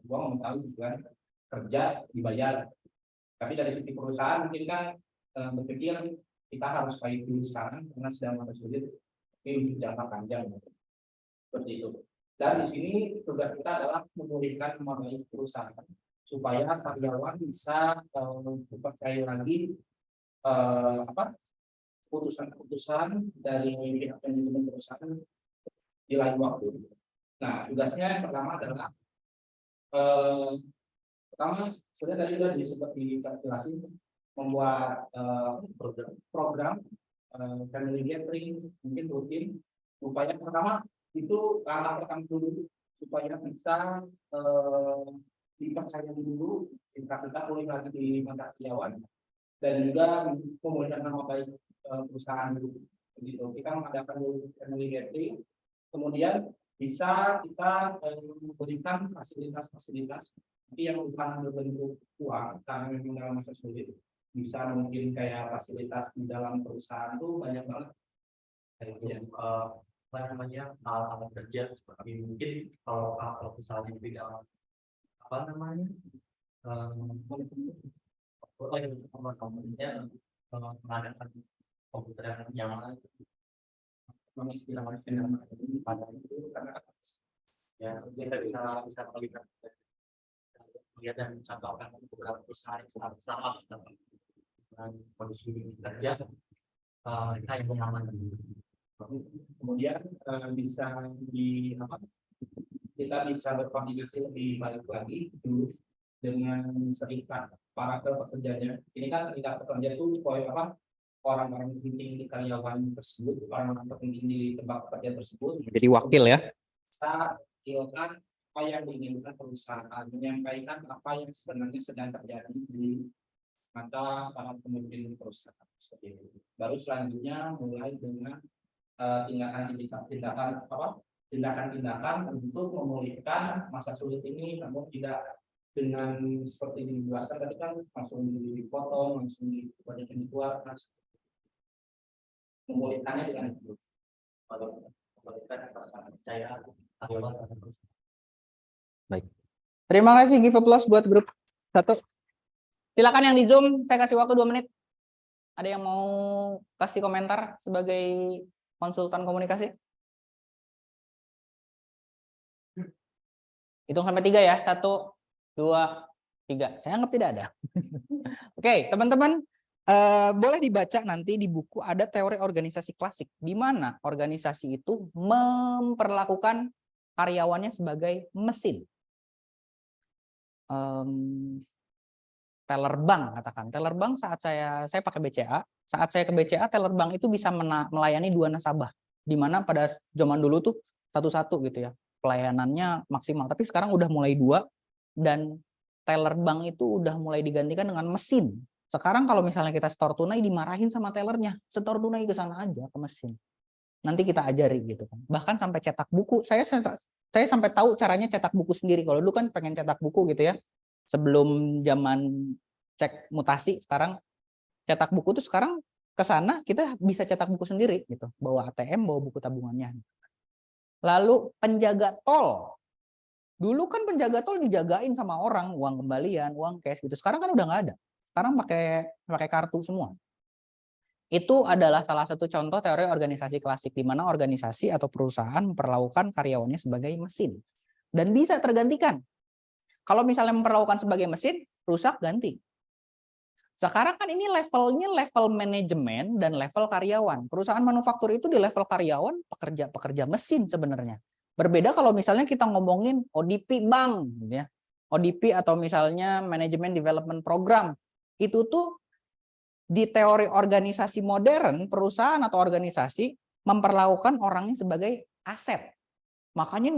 gua mau tahu juga kerja dibayar, tapi dari sisi perusahaan mungkin kan berpikir kita harus baik dulu sekarang karena sedang masa sulit, tapi untuk jangka panjang seperti itu. Dan di sini tugas kita adalah memulihkan nama baik perusahaan supaya karyawan bisa percaya lagi keputusan-keputusan dari pihak manajemen perusahaan di lain waktu. Nah, tugasnya yang pertama adalah sudah tadi sudah disebut dijelasin, membuat program family gathering mungkin rutin, supaya pertama itu langkah pertama dulu supaya bisa dipercaya dulu, kita pulih lagi di mata karyawan, dan juga memulihkan nama baik perusahaan dulu. Begitu. Kita mengadakan dulu family gathering, kemudian bisa kita memberikan fasilitas-fasilitas yang bukan berbentuk uang karena memang dalam masa sulit. Bisa mungkin kayak fasilitas di dalam perusahaan tuh banyak banget. Kayak alat kerja seperti mungkin kalau misalnya di bidang mengadakan komputer yang lain, pada itu karena ya kita bisa melihat dan mencontohkan beberapa perusahaan startup dengan kondisi kerja mereka yang nyaman. Kemudian kita bisa berkoordinasi lebih baik lagi dulu dengan serikat para pekerjanya. Ini kan serikat pekerja itu orang-orang penting di karyawan tersebut, orang-orang penting di tempat kerja tersebut. Jadi wakil ya. Bisa wakilkan apa yang diinginkan perusahaan, menyampaikan apa yang sebenarnya sedang terjadi di mata para pemimpin perusahaan seperti itu. Baru selanjutnya mulai dengan tindakan-tindakan untuk memulihkan masa sulit ini, namun tidak dengan seperti dijelaskan tadi kan langsung dipotong, langsung banyak yang dikeluarkan. memulihkannya dengan itu. Baik. Terima kasih, give applause buat grup 1. Silakan yang di Zoom, saya kasih waktu 2 menit. Ada yang mau kasih komentar sebagai konsultan komunikasi? Hitung sampai 3 ya. 1, 2, 3. Saya anggap tidak ada. Oke, teman-teman, boleh dibaca nanti di buku ada teori organisasi klasik, di mana organisasi itu memperlakukan karyawannya sebagai mesin. Teller bank, katakan teller bank, saat saya pakai BCA, saat saya ke BCA, teller bank itu bisa melayani 2 nasabah, di mana pada zaman dulu tuh satu-satu gitu ya, pelayanannya maksimal, tapi sekarang udah mulai 2, dan teller bank itu udah mulai digantikan dengan mesin. Sekarang kalau misalnya kita store tunai, dimarahin sama tellernya, store tunai ke sana aja, ke mesin. Nanti kita ajari gitu kan. Bahkan sampai cetak buku, saya sampai tahu caranya cetak buku sendiri. Kalau dulu kan pengen cetak buku gitu ya, sebelum zaman cek mutasi, sekarang cetak buku tuh sekarang ke sana kita bisa cetak buku sendiri gitu, bawa ATM, bawa buku tabungannya. Lalu penjaga tol, dulu kan penjaga tol dijagain sama orang, uang kembalian, uang cash gitu. Sekarang kan udah nggak ada. Sekarang pakai kartu semua. Itu adalah salah satu contoh teori organisasi klasik, di mana organisasi atau perusahaan memperlakukan karyawannya sebagai mesin dan bisa tergantikan. Kalau misalnya memperlakukan sebagai mesin, rusak ganti. Sekarang kan ini levelnya level manajemen dan level karyawan. Perusahaan manufaktur itu di level karyawan, pekerja mesin sebenarnya. Berbeda kalau misalnya kita ngomongin ODP bank, ya. ODP atau misalnya Management Development Program. Itu tuh di teori organisasi modern, perusahaan atau organisasi memperlakukan orangnya sebagai aset. Makanya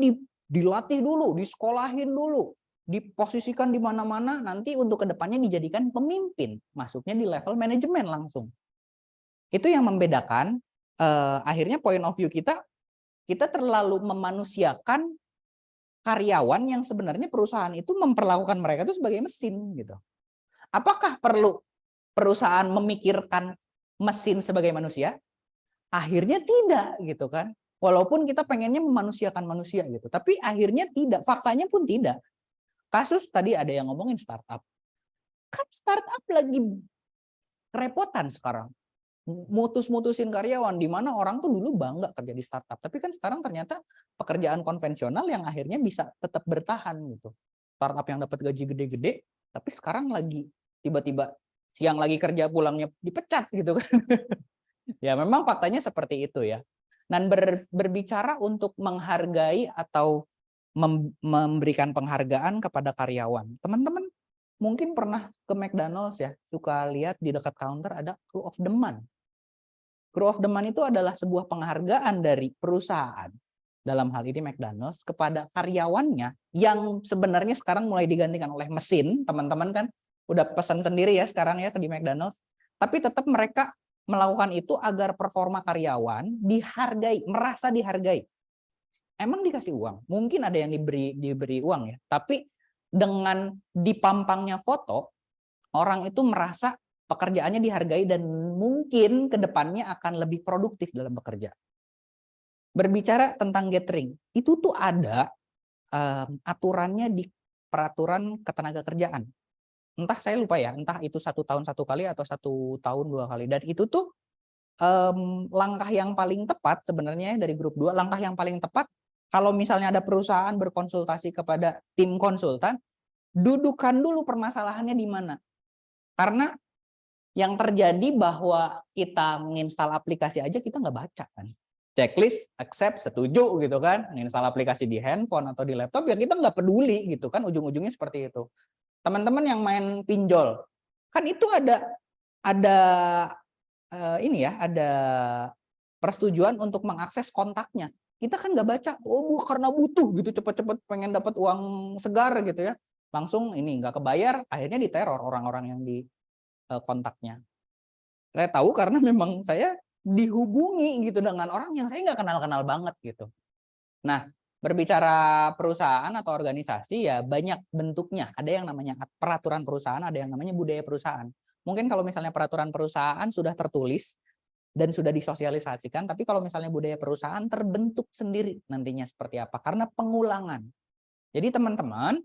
dilatih dulu, disekolahin dulu, diposisikan di mana-mana, nanti untuk kedepannya dijadikan pemimpin, masuknya di level manajemen langsung. Itu yang membedakan, akhirnya point of view kita terlalu memanusiakan karyawan yang sebenarnya perusahaan itu memperlakukan mereka itu sebagai mesin gitu. Apakah perlu perusahaan memikirkan mesin sebagai manusia? Akhirnya tidak gitu kan. Walaupun kita pengennya memanusiakan manusia gitu, tapi akhirnya tidak, faktanya pun tidak. Kasus tadi ada yang ngomongin startup. Kan startup lagi kerepotan sekarang. Mutusin karyawan, di mana orang tuh dulu bangga kerja di startup. Tapi kan sekarang ternyata pekerjaan konvensional yang akhirnya bisa tetap bertahan gitu. Startup yang dapat gaji gede-gede, tapi sekarang lagi tiba-tiba siang lagi kerja, pulangnya dipecat gitu kan. Ya memang faktanya seperti itu ya. Dan berbicara untuk menghargai atau memberikan penghargaan kepada karyawan. Teman-teman mungkin pernah ke McDonald's ya, suka lihat di dekat counter ada Crew of the Month. Crew of the Month itu adalah sebuah penghargaan dari perusahaan, dalam hal ini McDonald's, kepada karyawannya yang sebenarnya sekarang mulai digantikan oleh mesin. Teman-teman kan udah pesan sendiri ya sekarang ya di McDonald's, tapi tetap mereka melakukan itu agar performa karyawan dihargai, merasa dihargai. Emang dikasih uang, mungkin ada yang diberi uang ya, tapi dengan dipampangnya foto, orang itu merasa pekerjaannya dihargai dan mungkin kedepannya akan lebih produktif dalam bekerja. Berbicara tentang gathering, itu tuh ada aturannya di peraturan ketenagakerjaan. Entah saya lupa ya, entah itu 1 tahun 1 kali atau 1 tahun 2 kali. Dan itu tuh langkah yang paling tepat sebenarnya dari grup 2, langkah yang paling tepat kalau misalnya ada perusahaan berkonsultasi kepada tim konsultan, dudukan dulu permasalahannya di mana. Karena yang terjadi bahwa kita menginstal aplikasi aja kita nggak baca kan. Checklist, accept, setuju gitu kan. Menginstal aplikasi di handphone atau di laptop ya kita nggak peduli gitu kan, ujung-ujungnya seperti itu. Teman-teman yang main pinjol, kan itu ada ini ya, ada persetujuan untuk mengakses kontaknya. Kita kan nggak baca, oh karena butuh gitu, cepet-cepet pengen dapat uang segar gitu ya, langsung ini nggak kebayar, akhirnya diteror orang-orang yang di kontaknya. Saya tahu karena memang saya dihubungi gitu dengan orang yang saya nggak kenal-kenal banget gitu. Nah, berbicara perusahaan atau organisasi ya banyak bentuknya. Ada yang namanya peraturan perusahaan, ada yang namanya budaya perusahaan. Mungkin kalau misalnya peraturan perusahaan sudah tertulis dan sudah disosialisasikan, tapi kalau misalnya budaya perusahaan terbentuk sendiri nantinya seperti apa, karena pengulangan. Jadi teman-teman,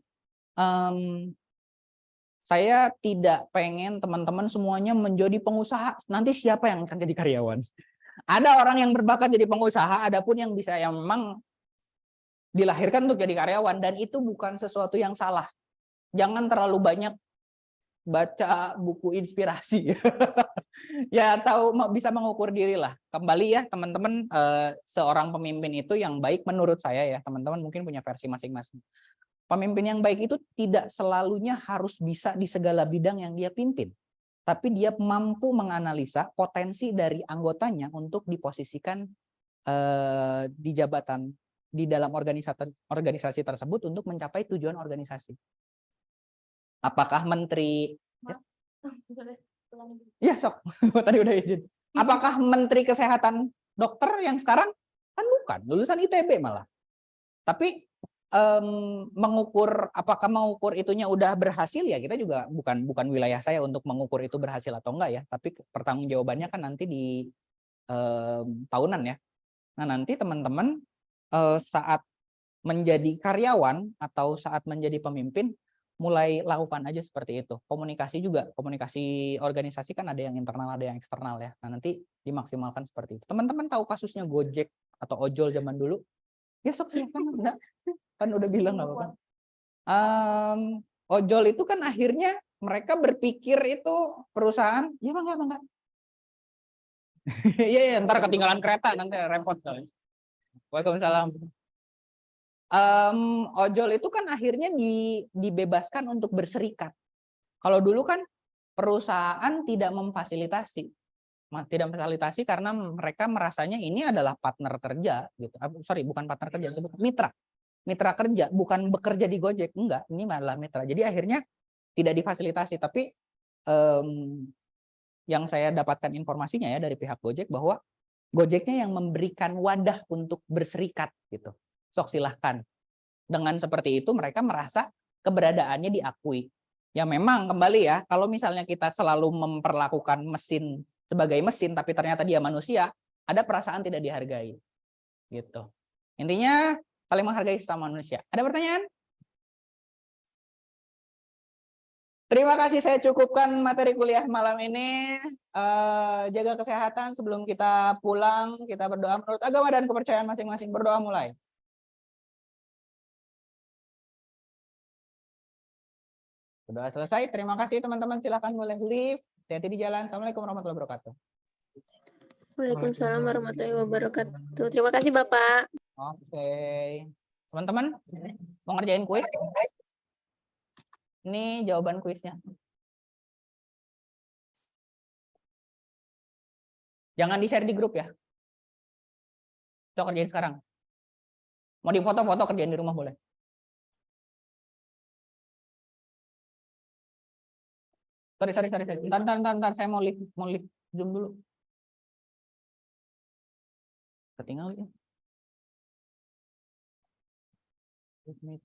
saya tidak pengen teman-teman semuanya menjadi pengusaha, nanti siapa yang akan jadi karyawan? Ada orang yang berbakat jadi pengusaha, ada pun yang bisa yang memang dilahirkan untuk jadi karyawan, dan itu bukan sesuatu yang salah. Jangan terlalu banyak baca buku inspirasi. Ya tahu bisa mengukur diri lah. Kembali ya teman-teman, seorang pemimpin itu yang baik menurut saya ya, teman-teman mungkin punya versi masing-masing. Pemimpin yang baik itu tidak selalunya harus bisa di segala bidang yang dia pimpin, tapi dia mampu menganalisa potensi dari anggotanya untuk diposisikan di jabatan di dalam organisasi tersebut untuk mencapai tujuan organisasi. Apakah menteri ya sok tadi udah izin. Apakah menteri kesehatan dokter yang sekarang? Kan bukan, lulusan ITB malah. Tapi mengukur apakah mengukur itunya udah berhasil ya, kita juga bukan wilayah saya untuk mengukur itu berhasil atau enggak ya, tapi pertanggungjawabannya kan nanti di tahunan ya. Nah, nanti teman-teman saat menjadi karyawan atau saat menjadi pemimpin mulai lakukan aja seperti itu. Komunikasi juga, komunikasi organisasi kan ada yang internal, ada yang eksternal ya. Nah, nanti dimaksimalkan seperti itu. Teman-teman tahu kasusnya Gojek atau ojol zaman dulu? Ya sok silakan, enggak. Kan udah bilang nggak apa-apa. Ojol itu kan akhirnya mereka berpikir itu perusahaan, ya bangga. Iya, ntar ketinggalan kereta nanti repot soalnya. Waalaikumsalam. Ojol itu kan akhirnya dibebaskan untuk berserikat. Kalau dulu kan perusahaan tidak memfasilitasi karena mereka merasanya ini adalah partner kerja gitu. Sorry, bukan partner kerja, disebut mitra kerja, bukan bekerja di Gojek, enggak, ini malah mitra. Jadi akhirnya tidak difasilitasi, tapi yang saya dapatkan informasinya ya dari pihak Gojek bahwa Gojeknya yang memberikan wadah untuk berserikat gitu. Sok silahkan. Dengan seperti itu mereka merasa keberadaannya diakui. Ya memang kembali ya, kalau misalnya kita selalu memperlakukan mesin sebagai mesin tapi ternyata dia manusia, ada perasaan tidak dihargai. Gitu. Intinya saling menghargai sesama manusia. Ada pertanyaan? Terima kasih, saya cukupkan materi kuliah malam ini. Jaga kesehatan sebelum kita pulang, kita berdoa menurut agama dan kepercayaan masing-masing. Berdoa mulai. Berdoa selesai. Terima kasih teman-teman. Silakan boleh leave. Hati-hati di jalan. Assalamualaikum warahmatullahi wabarakatuh. Waalaikumsalam warahmatullahi wabarakatuh. Terima kasih Bapak. Oke. Teman-teman, mau ngerjain kuis? Ini jawaban kuisnya. Jangan di-share di grup ya. Coba kerjain sekarang. Mau dipoto-foto kerjain di rumah boleh. Sorry. Ntar, saya mau live Zoom dulu. Ketinggalan ya.